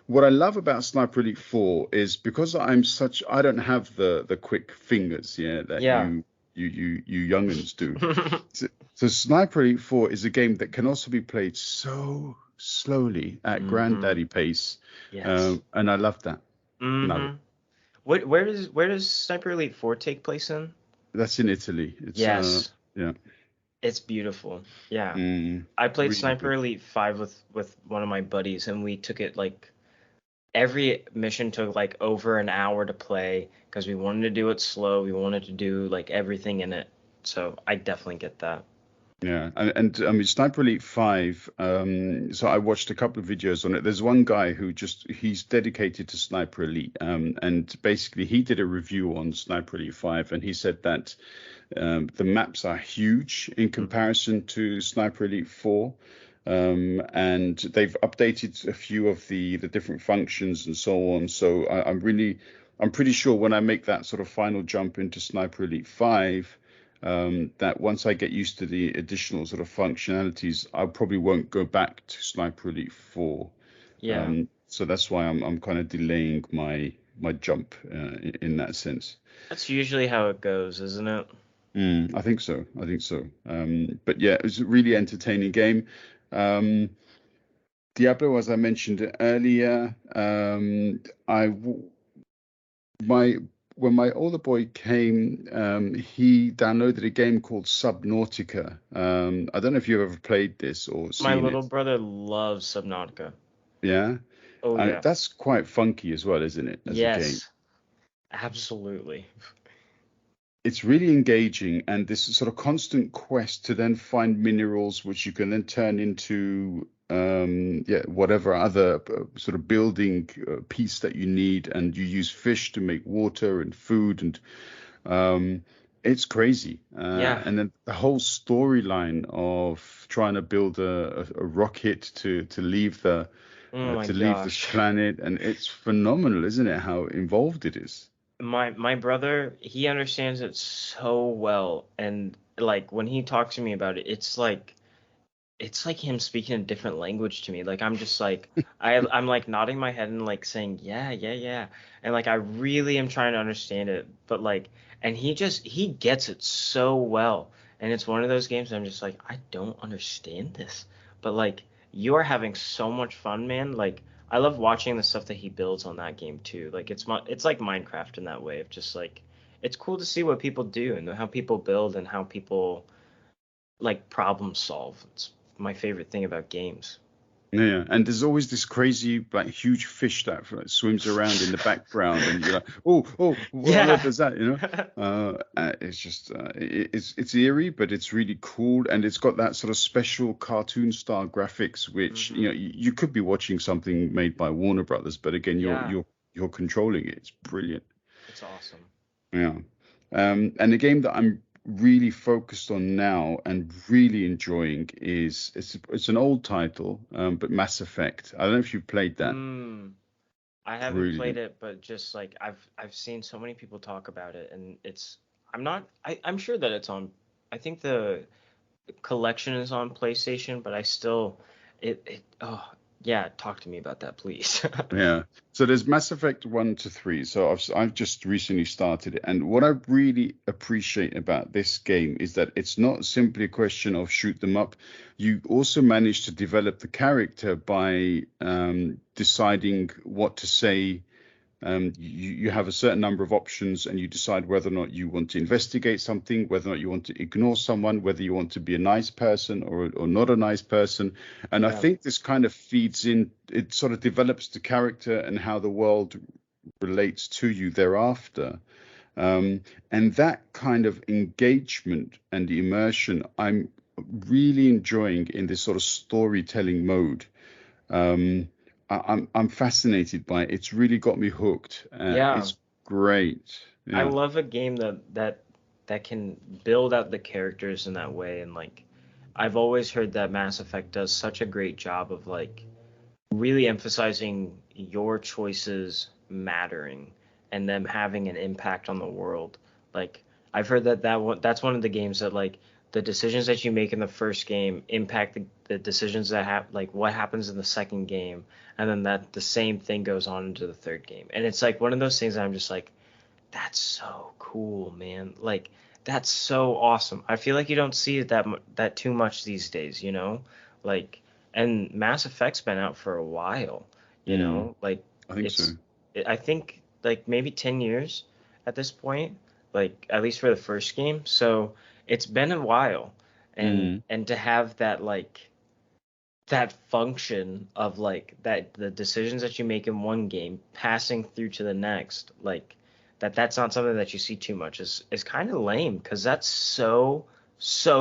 what I love about Sniper Elite 4 is because I don't have the quick fingers, yeah, that Yeah. you youngins do. So Sniper Elite 4 is a game that can also be played so slowly at Hmm. granddaddy pace, Yes. and I love that. Love it. Hmm. Where does Sniper Elite 4 take place in? That's in Italy. It's Yes. yeah, It's beautiful. Yeah. mm, I played really Sniper good. Elite 5 with one of my buddies, and we took it like every mission took like over an hour to play because we wanted to do it slow. We wanted to do like everything in it. So I definitely get that. Yeah, and I mean Sniper Elite 5. So I watched a couple of videos on it. There's one guy who he's dedicated to Sniper Elite, and basically he did a review on Sniper Elite 5, and he said that the maps are huge in Hmm. comparison to Sniper Elite 4. And they've updated a few of the different functions and so on. So I'm pretty sure when I make that sort of final jump into Sniper Elite 5, that once I get used to the additional sort of functionalities, I probably won't go back to Sniper Elite 4. Yeah. So that's why I'm kind of delaying my jump in that sense. That's usually how it goes, isn't it? I think so. I think so. But yeah, it was a really entertaining game. Um, Diablo, as I mentioned earlier, I w- my when my older boy came, he downloaded a game called Subnautica. I don't know if you've ever played this or My seen little it. brother loves Subnautica. Yeah, Oh and yeah. that's quite funky as well, isn't it, as a game? Yes, absolutely. It's really engaging, and this sort of constant quest to then find minerals which you can then turn into yeah, whatever other sort of building piece that you need, and you use fish to make water and food, and um It's crazy. Yeah. And then the whole storyline of trying to build a rocket to leave Oh my to leave this gosh. planet, and it's phenomenal, isn't it? How involved it is. My brother, he understands it so well, and like when he talks to me about it, it's like him speaking a different language to me. Like I'm just like I'm like nodding my head and like saying, "Yeah, yeah, yeah." And like I really am trying to understand it, but like and he gets it so well. And it's one of those games I'm just like, I don't understand this. But like you are having so much fun, man. Like I love watching the stuff that he builds on that game too. Like it's like Minecraft in that way of just like it's cool to see what people do and how people build and how people like problem solve. It's my favorite thing about games. Yeah, and there's always this crazy, like, huge fish that like, swims around in the background, and you're like, oh, oh, what Yeah. does that, you know? It's just, it's eerie, but it's really cool, and it's got that sort of special cartoon style graphics, which Hmm. you could be watching something made by Warner Brothers, but again, Yeah, you're controlling it. It's brilliant. it's awesome. Yeah. And the game that I'm really focused on now and really enjoying is it's an old title, but Mass Effect. I don't know if you've played that. Mm, I haven't played Brilliant. it, but just like I've seen so many people talk about it, and it's I'm sure that it's on. I think the collection is on PlayStation, but I still it oh yeah, talk to me about that, please. Yeah. So there's Mass Effect 1 to 3. So I've just recently started it. And what I really appreciate about this game is that it's not simply a question of shoot them up. You also manage to develop the character by deciding what to say. You have a certain number of options, and you decide whether or not you want to investigate something, whether or not you want to ignore someone, whether you want to be a nice person or not a nice person. And I Yeah. think this kind of feeds in, it sort of develops the character and how the world relates to you thereafter. Um, and that kind of engagement and immersion, I'm really enjoying in this sort of storytelling mode. Um, I'm fascinated by it. It's really got me hooked. Yeah. It's great. I Yeah. love a game that can build out the characters in that way and like I've always heard that Mass Effect does such a great job of like really emphasizing your choices mattering and them having an impact on the world. Like I've heard that's one of the games that like the decisions that you make in the first game impact the decisions that have like what happens in the second game and then that the same thing goes on into the third game. And it's like one of those things that I'm just like that's so cool, man. Like that's so awesome. I feel like you don't see it that too much these days, you know? Like and Mass Effect's been out for a while, you Mm, know? Like I think so. I think like maybe 10 years at this point, like at least for the first game. So it's been a while. Mm, And to have that like that function of like that the decisions that you make in one game passing through to the next like that's not something that you see too much is kind of lame because that's so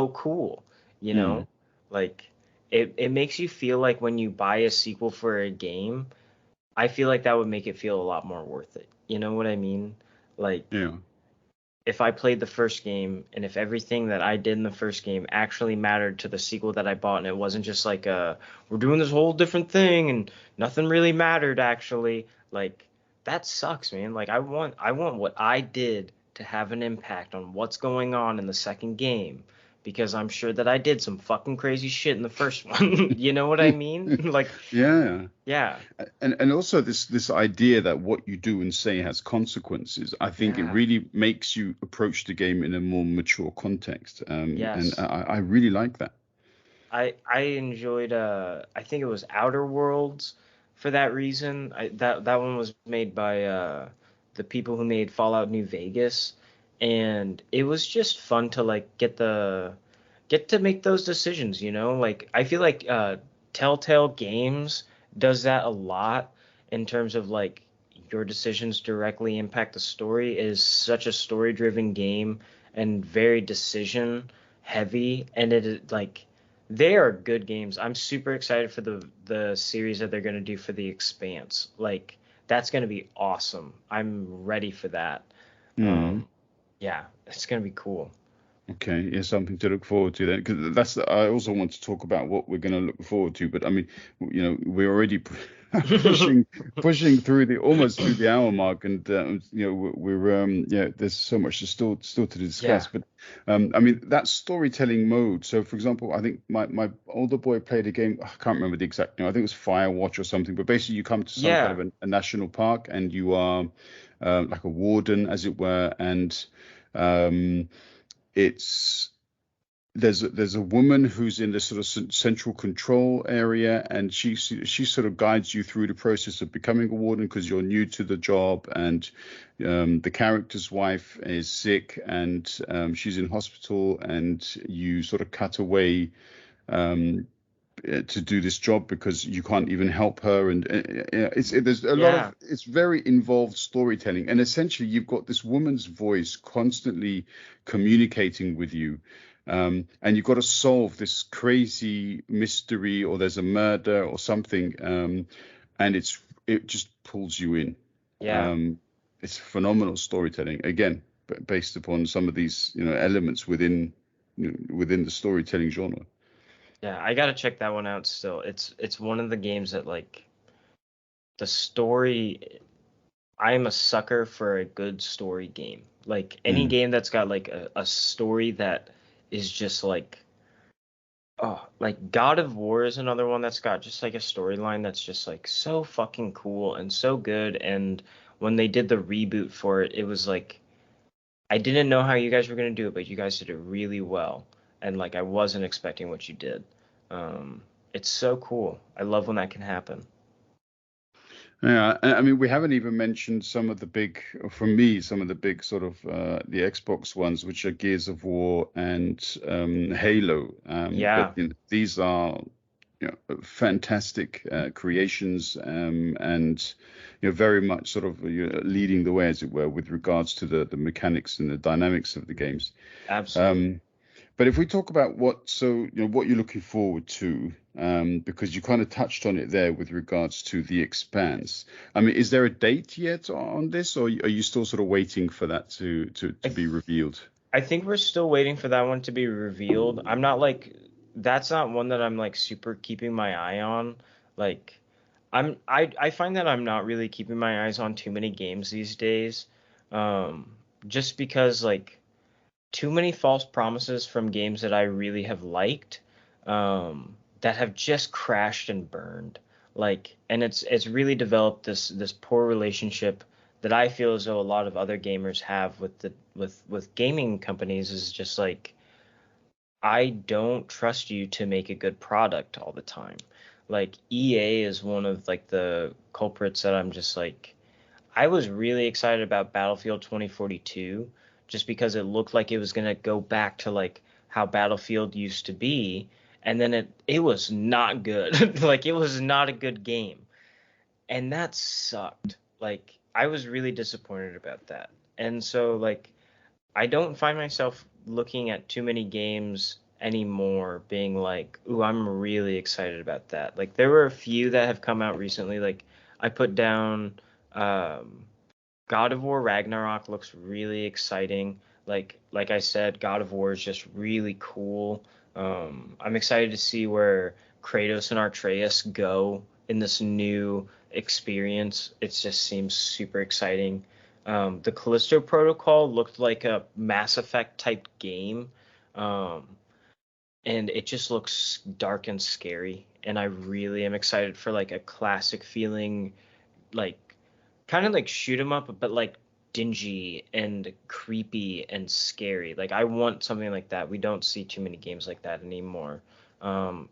cool, you mm, know, like it makes you feel like when you buy a sequel for a game, I feel like that would make it feel a lot more worth it, you know what I mean? Like yeah. if I played the first game and if everything that I did in the first game actually mattered to the sequel that I bought and it wasn't just like we're doing this whole different thing and nothing really mattered actually, like that sucks, man. Like I want what I did to have an impact on what's going on in the second game because I'm sure that I did some fucking crazy shit in the first one. You know what I mean? Like Yeah. yeah. And also this idea that what you do and say has consequences. I think it Yeah. really makes you approach the game in a more mature context. And Yes. I really like that. I enjoyed I think it was Outer Worlds for that reason. That one was made by the people who made Fallout New Vegas and it was just fun to like get to make those decisions, you know? Like I feel like Telltale Games does that a lot in terms of like your decisions directly impact the story. It is such a story-driven game and very decision heavy and it is like they are good games. I'm super excited for the series that they're going to do for The Expanse. Like that's going to be awesome. I'm ready for that. Mm. Um Yeah, it's gonna be cool. Okay, yeah, something to look forward to then, because I also want to talk about what we're going to look forward to. But I mean, we're already pushing pushing through the almost through the hour mark, and yeah, there's so much to still to discuss. Yeah, But I mean, that storytelling mode. So, for example, I think my older boy played a game. I can't remember the exact name. I think it was Firewatch or something. But basically, you come to some kind yeah, of a national park, and you are like a warden, as it were, and um, it's there's a woman who's in this sort of central control area, and she sort of guides you through the process of becoming a warden because you're new to the job, and the character's wife is sick, and she's in hospital, and you sort of cut away um, to do this job because you can't even help her, and there's a lot yeah, of it's very involved storytelling, and essentially you've got this woman's voice constantly communicating with you, and you've got to solve this crazy mystery, or there's a murder or something, and it just pulls you in. yeah, um, it's phenomenal storytelling, again, based upon some of these elements within the storytelling genre. yeah. I gotta check that one out still. It's one of the games that like the story. I am a sucker for a good story game. Like any Mm. game that's got like a story that is just like oh, like God of War is another one that's got just like a storyline that's just like so fucking cool and so good. And when they did the reboot for it, it was like I didn't know how you guys were gonna do it, but you guys did it really well. And like I wasn't expecting what you did. Um, it's so cool. I love when that can happen. Yeah, I mean, we haven't even mentioned some of the big, for me, some of the big sort of the Xbox ones, which are Gears of War and Halo. But Yeah, these are fantastic creations, and very much sort of leading the way, as it were, with regards to the mechanics and the dynamics of the games. absolutely. Um, but if we talk about what you're looking forward to, because you kind of touched on it there with regards to the Expanse. I mean, is there a date yet on this, or are you still sort of waiting for that I to be revealed? I think we're still waiting for that one to be revealed. I'm not like that's not one that I'm like super keeping my eye on. Like I find that I'm not really keeping my eyes on too many games these days. Just because like too many false promises from games that I really have liked, that have just crashed and burned. Like, and it's really developed this poor relationship that I feel as though a lot of other gamers have with the with gaming companies is just like I don't trust you to make a good product all the time. Like EA is one of like the culprits that I'm just like I was really excited about Battlefield 2042 just because it looked like it was going to go back to like how Battlefield used to be, and then it was not good. Like it was not a good game. And that sucked. Like I was really disappointed about that. And so like I don't find myself looking at too many games anymore being like, "Ooh, I'm really excited about that." Like there were a few that have come out recently. Like I put down um God of War Ragnarok looks really exciting. Like I said, God of War is just really cool. I'm excited to see where Kratos and Atreus go in this new experience. It just seems super exciting. The Callisto Protocol looked like a Mass Effect type game, um, and it just looks dark and scary. And I really am excited for like a classic feeling, like kind of like shoot 'em up, but like dingy and creepy and scary. Like I want something like that. We don't see too many games like that anymore.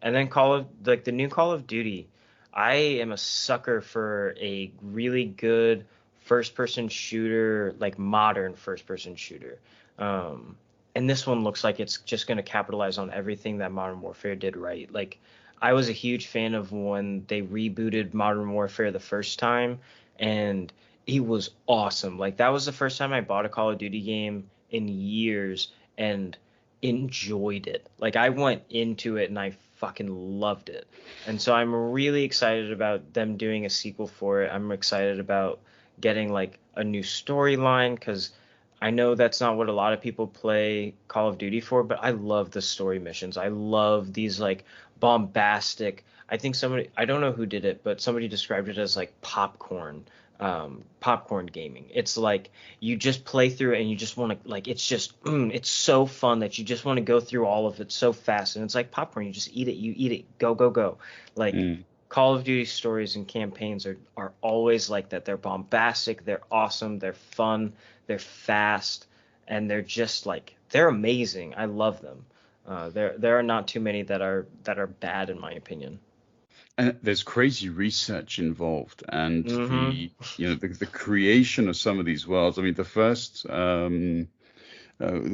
And then Call of like the new Call of Duty. I am a sucker for a really good first person shooter, like modern first person shooter. Um, and this one looks like it's just going to capitalize on everything that Modern Warfare did right. Like I was a huge fan of when they rebooted Modern Warfare the first time and it was awesome. Like that was the first time I bought a Call of Duty game in years and enjoyed it. Like I went into it and I fucking loved it. And so I'm really excited about them doing a sequel for it. I'm excited about getting like a new storyline because I know that's not what a lot of people play Call of Duty for, but I love the story missions. I love these like bombastic. I think somebody, I don't know who did it, but somebody described it as like popcorn gaming. It's like you just play through it and you just want to like it's so fun that you just want to go through all of it so fast, and it's like popcorn. You just eat it, go go go. Like Mm. Call of Duty stories and campaigns are always like that. They're bombastic, they're awesome, they're fun, they're fast, and they're just like they're amazing. I love them. There are not too many that are bad in my opinion. And there's crazy research involved, and Hmm. the creation of some of these worlds. I mean, the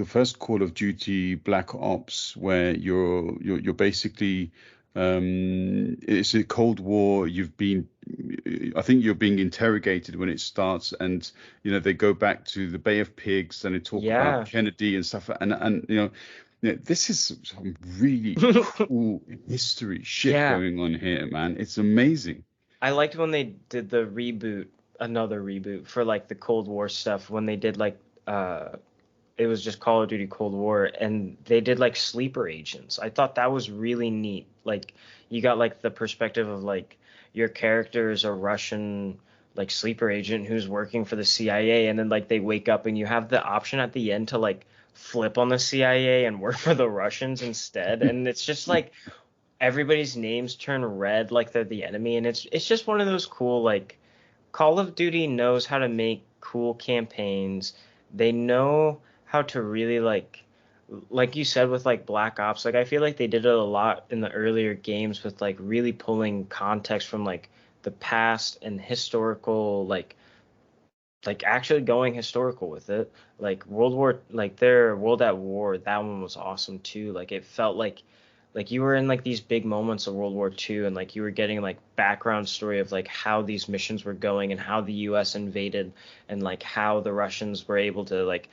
first Call of Duty Black Ops, where you're basically it's a Cold War. I think you're being interrogated when it starts, and they go back to the Bay of Pigs and they talk about Yeah. Kennedy and stuff, and this is some really cool history shit Yeah. going on here, man. It's amazing. I liked when they did the reboot, another reboot for like the Cold War stuff when they did like uh it was just Call of Duty Cold War, and they did like sleeper agents. I thought that was really neat. Like you got like the perspective of like your character is a Russian like sleeper agent who's working for the CIA, and then like they wake up and you have the option at the end to like flip on the CIA and work for the Russians instead. And it's just like everybody's names turn red like they're the enemy, and it's just one of those cool like Call of Duty knows how to make cool campaigns. They know how to really like you said with like Black Ops, like I feel like they did it a lot in the earlier games with like really pulling context from like the past and historical like actually going historical with it. Like World War like their World at War, that one was awesome too. Like it felt like you were in like these big moments of World War II, and like you were getting like background story of like how these missions were going and how the US invaded, and like how the Russians were able to like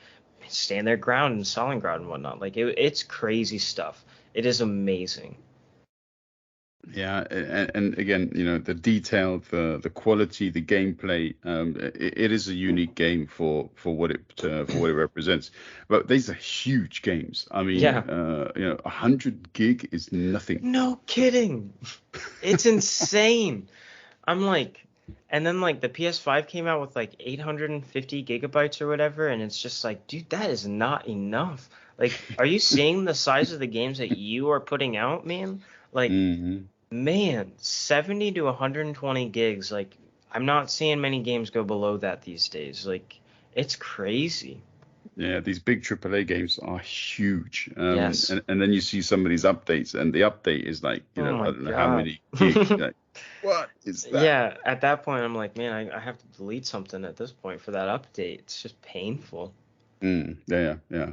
stand their ground in Stalingrad and whatnot. Like it's crazy stuff. It is amazing. Yeah, and again, the detail, the quality, the gameplay. It is a unique game for what it represents. But these are huge games. I mean, Yeah. 100 gig is nothing. No kidding. It's insane. I'm like, and then like the PS5 came out with like 850 gigabytes or whatever, and it's just like, dude, that is not enough. Like, are you seeing the size of the games that you are putting out, man? Like, Hmm. man, 70 to 120 gigs. Like, I'm not seeing many games go below that these days. Like, it's crazy. Yeah, these big AAA games are huge. Yes. And then you see some of these updates, and the update is like, Oh I my don't know how God. many gig. Like, what is that? Yeah, at that point, I'm like, man, I have to delete something at this point for that update. It's just painful. Yeah, yeah, yeah.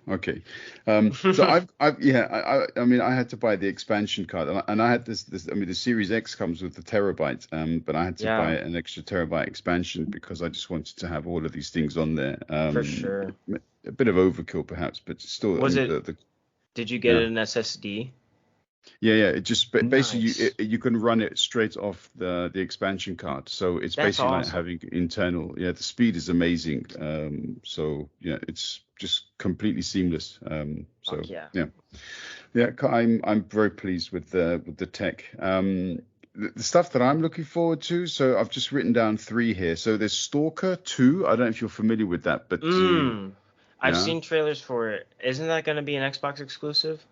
Okay. So yeah, I mean, I had to buy the expansion card, and I had this. I mean, the Series X comes with the terabyte, but I had to buy Yeah, an extra terabyte expansion because I just wanted to have all of these things on there. for sure. A bit of overkill, perhaps, but still, I Was mean, it, did you get yeah. it an SSD? Yeah, yeah. It just basically Nice. you can run it straight off the expansion card. So it's That's basically like awesome. having internal. Yeah, the speed is amazing. So yeah, it's just completely seamless. So Fuck yeah. yeah, yeah. I'm very pleased with the tech. The stuff that I'm looking forward to. So I've just written down three here. So there's Stalker 2. I don't know if you're familiar with that, but Mm. I've yeah. seen trailers for it. Isn't that going to be an Xbox exclusive?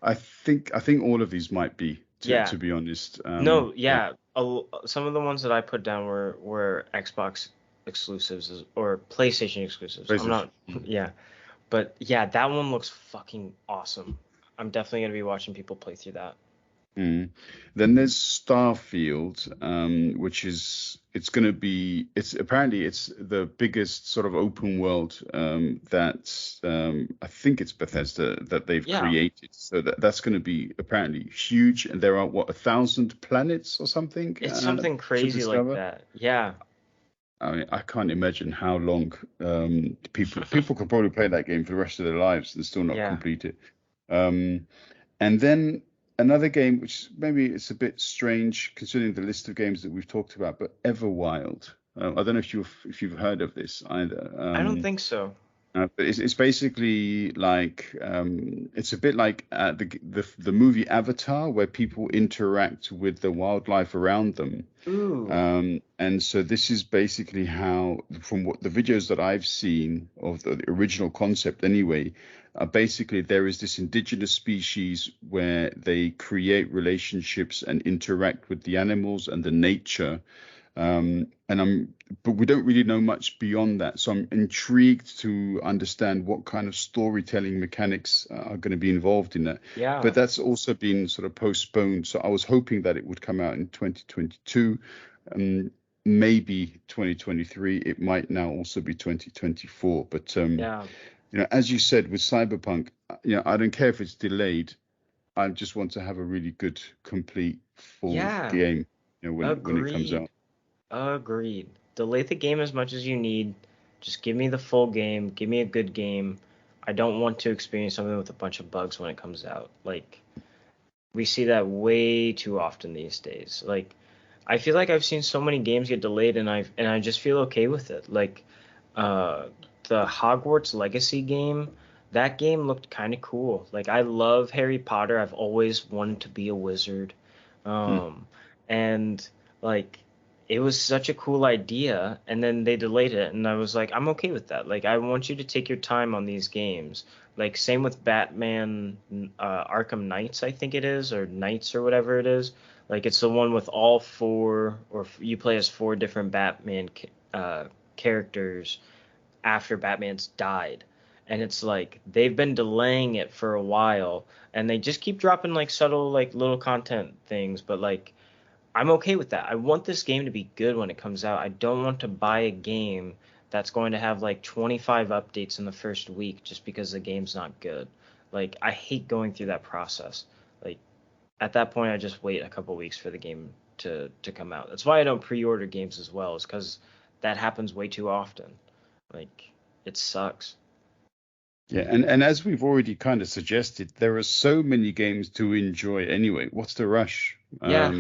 I think all of these might be Yeah. to be honest. No, Yeah, yeah. Some of the ones that I put down were Xbox exclusives or PlayStation exclusives. I'm PlayStation. not, yeah. But yeah, that one looks fucking awesome. I'm definitely going to be watching people play through that. Mm. Then there's Starfield, which is it's going to be it's apparently it's the biggest sort of open world that I think it's Bethesda that they've Yeah. created. So that's going to be apparently huge, and there are what 1,000 planets or something It's something to crazy like discover. that. Yeah. I mean, I can't imagine how long people could probably play that game for the rest of their lives and still not Yeah. complete it. Um, and then another game, which maybe it's a bit strange considering the list of games that we've talked about, but Everwild. I don't know if you've heard of this either. I don't think so. But it's basically like it's a bit like the movie Avatar, where people interact with the wildlife around them. Ooh. And so this is basically how, from what the videos that I've seen of the original concept anyway, basically there is this indigenous species where they create relationships and interact with the animals and the nature. But we don't really know much beyond that. So I'm intrigued to understand what kind of storytelling mechanics are going to be involved in that. Yeah. But that's also been sort of postponed. So I was hoping that it would come out in 2022, maybe 2023. It might now also be 2024. But Yeah. as you said with Cyberpunk, I don't care if it's delayed. I just want to have a really good, complete, full Yeah. game, when it comes Agreed. out. Agreed. Delay the game as much as you need. Just give me the full game. Give me a good game. I don't want to experience something with a bunch of bugs when it comes out. Like, we see that way too often these days. Like, I feel like I've seen so many games get delayed, and I just feel okay with it. Like, uh, the Hogwarts Legacy game, that game looked kind of cool. Like, I love Harry Potter. I've always wanted to be a wizard. Hmm. Um, and like, it was such a cool idea, and then they delayed it, and I was like, I'm okay with that. Like, I want you to take your time on these games. Like, same with Batman, Arkham Knights, I think it is, or Knights or whatever it is. Like, it's the one with all four, or you play as four different Batman characters after Batman's died. And it's like they've been delaying it for a while, and they just keep dropping like subtle like little content things, but like I'm okay with that. I want this game to be good when it comes out. I don't want to buy a game that's going to have like 25 updates in the first week just because the game's not good. Like, I hate going through that process. Like, at that point I just wait a couple weeks for the game to come out. That's why I don't pre-order games as well, is because that happens way too often. Like, it sucks. Yeah, and as we've already kind of suggested, there are so many games to enjoy anyway. What's the rush? Yeah,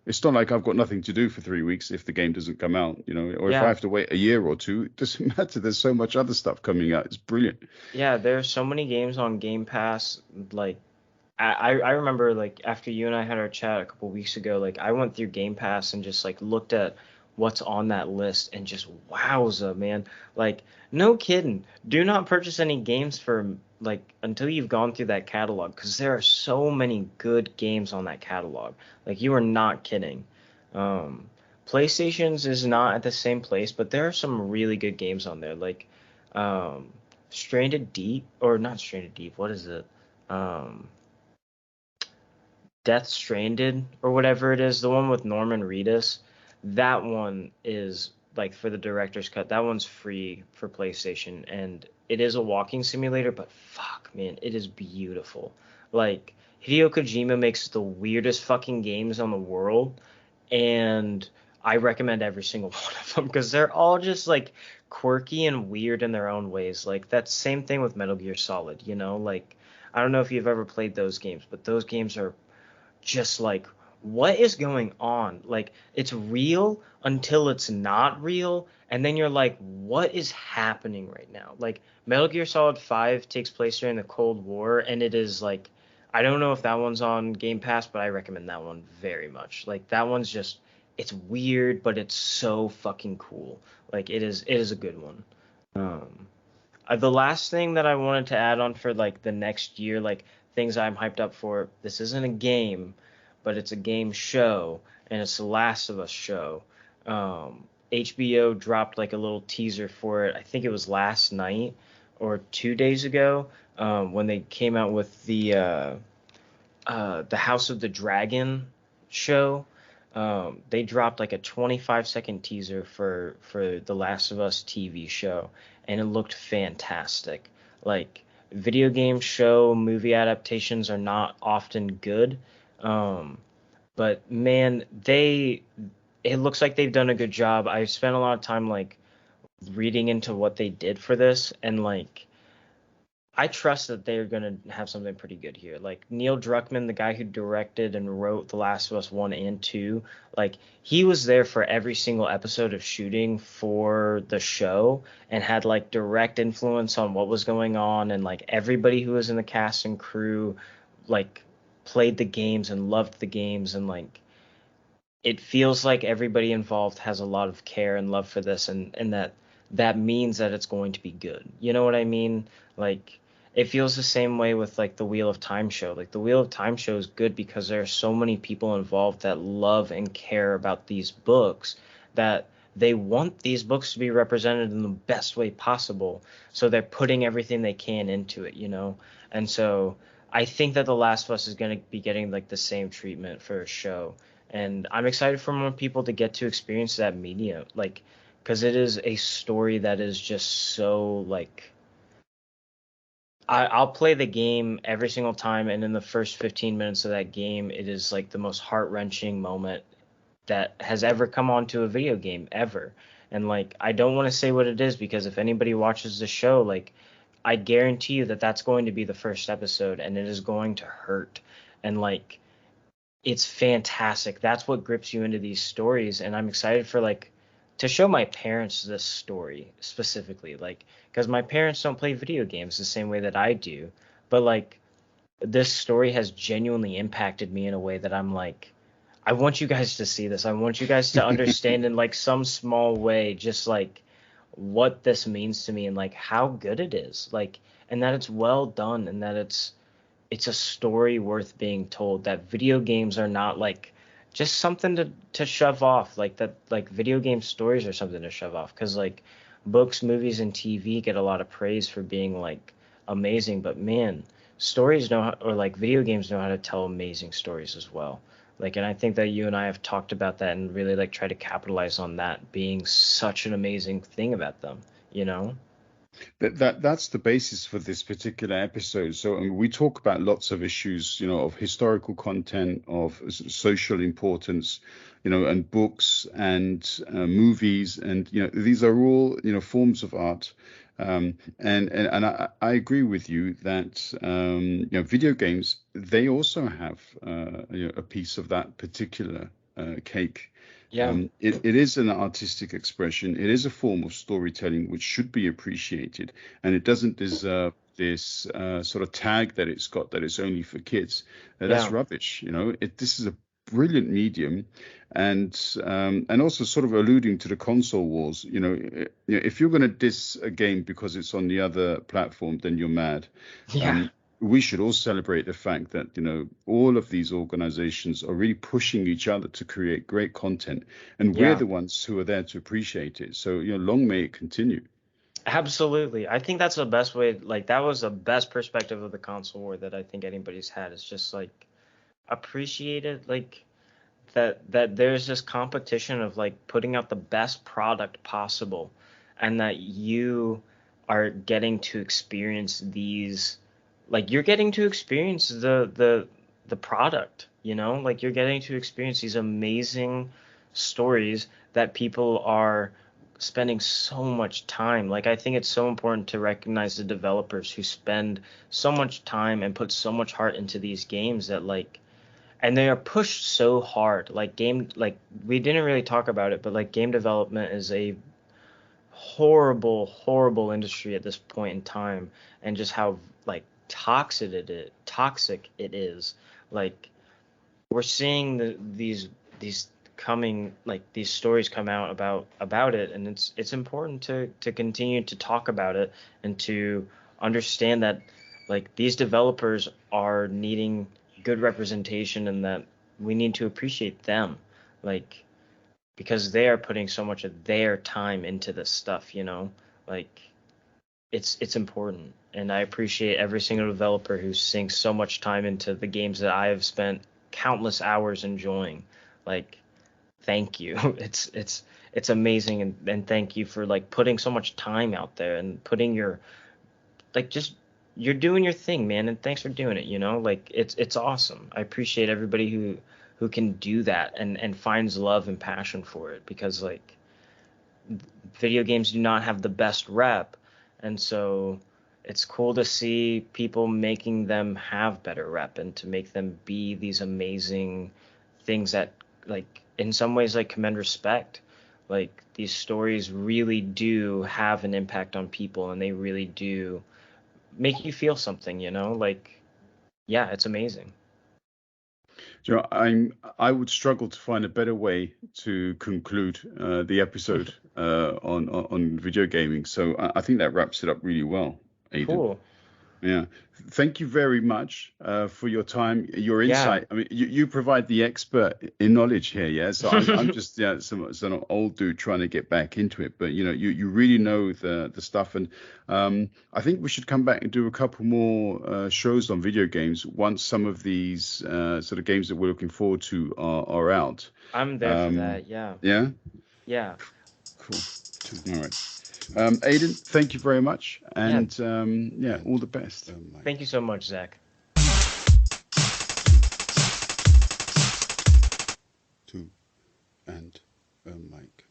It's not like I've got nothing to do for 3 weeks if the game doesn't come out, or if I yeah. have to wait a year or two, it doesn't matter. There's so much other stuff coming out. It's brilliant. Yeah, there's so many games on Game Pass. Like, I remember, like, after you and I had our chat a couple weeks ago, like, I went through Game Pass and just like looked at what's on that list, and just wowza, man. Like, no kidding. Do not purchase any games for like until you've gone through that catalog, because there are so many good games on that catalog. Like, you are not kidding. Um, PlayStation's is not at the same place, but there are some really good games on there. Like, um, Stranded Deep, or not Stranded Deep, what is it? Um, Death Stranded or whatever it is, the one with Norman Reedus. That one is like for the director's cut. That one's free for PlayStation, and it is a walking simulator, but fuck, man, it is beautiful. Like, Hideo Kojima makes the weirdest fucking games on the world, and I recommend every single one of them because they're all just like quirky and weird in their own ways. Like, that same thing with Metal Gear Solid, Like, I don't know if you've ever played those games, but those games are just like, what is going on? Like, it's real until it's not real, and then you're like, what is happening right now? Like, Metal Gear Solid 5 takes place during the Cold War, and it is like, I don't know if that one's on Game Pass, but I recommend that one very much. Like, that one's just, it's weird, but it's so fucking cool. Like, it is a good one. Um, the last thing that I wanted to add on for like the next year, like things I'm hyped up for, this isn't a game, but it's a game show, and it's the Last of Us show. HBO dropped like a little teaser for it. I think it was last night or 2 days ago, when they came out with the House of the Dragon show. They dropped like a 25-second teaser for the Last of Us TV show, and it looked fantastic. Like, video game show movie adaptations are not often good, um, but man, it looks like they've done a good job. I spent a lot of time like reading into what they did for this, and like I trust that they're gonna have something pretty good here. Like Neil Druckmann, the guy who directed and wrote The Last of Us 1 and 2, like he was there for every single episode of shooting for the show and had like direct influence on what was going on, and like everybody who was in the cast and crew like played the games and loved the games, and like it feels like everybody involved has a lot of care and love for this, and that means that it's going to be good. You know what I mean? Like it feels the same way with like the Wheel of Time show. Like the Wheel of Time show is good because there are so many people involved that love and care about these books, that they want these books to be represented in the best way possible. So they're putting everything they can into it, you know? And so I think that The Last of Us is going to be getting like the same treatment for a show, and I'm excited for more people to get to experience that media, like, because it is a story that is just so like I'll play the game every single time, and in the first 15 minutes of that game, it is like the most heart-wrenching moment that has ever come onto a video game ever. And like I don't want to say what it is, because if anybody watches the show, like I guarantee you that that's going to be the first episode, and it is going to hurt. And like it's fantastic. That's what grips you into these stories, and I'm excited for like to show my parents this story specifically, like because my parents don't play video games the same way that I do, but like this story has genuinely impacted me in a way that I'm like, I want you guys to see this. I want you guys to understand in like some small way just like what this means to me, and like how good it is. Like, and that it's well done, and that it's a story worth being told, that video games are not like just something to shove off, like that, like video game stories are something to shove off, because like books, movies, and TV get a lot of praise for being like amazing, but man, stories know how, or like video games know how to tell amazing stories as well. Like, and I think that you and I have talked about that and really like try to capitalize on that being such an amazing thing about them, you know? That's the basis for this particular episode. So, I mean, we talk about lots of issues, of historical content, of social importance, and books and movies, and these are all forms of art. And I agree with you that video games, they also have a piece of that particular cake. Yeah. It is an artistic expression. It is a form of storytelling which should be appreciated, and it doesn't deserve this sort of tag that it's got, that it's only for kids. That's Yeah. rubbish. This is a brilliant medium, and also sort of alluding to the console wars. If you're going to diss a game because it's on the other platform, then you're mad. Yeah. We should all celebrate the fact that all of these organizations are really pushing each other to create great content, and we're Yeah. the ones who are there to appreciate it. So long may it continue. Absolutely. I think that's the best way. Like, that was the best perspective of the console war that I think anybody's had. It's just like appreciate it, like that there's this competition of like putting out the best product possible, and that you are getting to experience these, like you're getting to experience the product, like you're getting to experience these amazing stories that people are spending so much time. Like I think it's so important to recognize the developers who spend so much time and put so much heart into these games, that like, and they are pushed so hard. Like we didn't really talk about it, but like game development is a horrible industry at this point in time, and just how like toxic it is. Like we're seeing these coming, like these stories come out about it, and it's important to continue to talk about it, and to understand that like these developers are needing good representation, and that we need to appreciate them, like because they are putting so much of their time into this stuff, like it's important, and I appreciate every single developer who sinks so much time into the games that I have spent countless hours enjoying. Like, thank you. It's amazing, and thank you for like putting so much time out there, and putting your like just you're doing your thing, man, and thanks for doing it, like it's awesome. I appreciate everybody who can do that, and finds love and passion for it, because like video games do not have the best rep, and so it's cool to see people making them have better rep and to make them be these amazing things that, like, in some ways, like, commend respect. Like, these stories really do have an impact on people, and they really do make you feel something, you know? Like, yeah, it's amazing. You know, I would struggle to find a better way to conclude the episode on video gaming. So I think that wraps it up really well, Aidan. Cool. Yeah. Thank you very much for your time, your Yeah. insight. I mean, you provide the expert in knowledge here, yeah. So I'm just some old dude trying to get back into it. But you know, you really know the stuff, and I think we should come back and do a couple more shows on video games once some of these sort of games that we're looking forward to are out. I'm there for that. Yeah. Yeah. Yeah. Cool. All right. Aidan, thank you very much, and yeah, all the best. Thank you so much, Zach. And mic.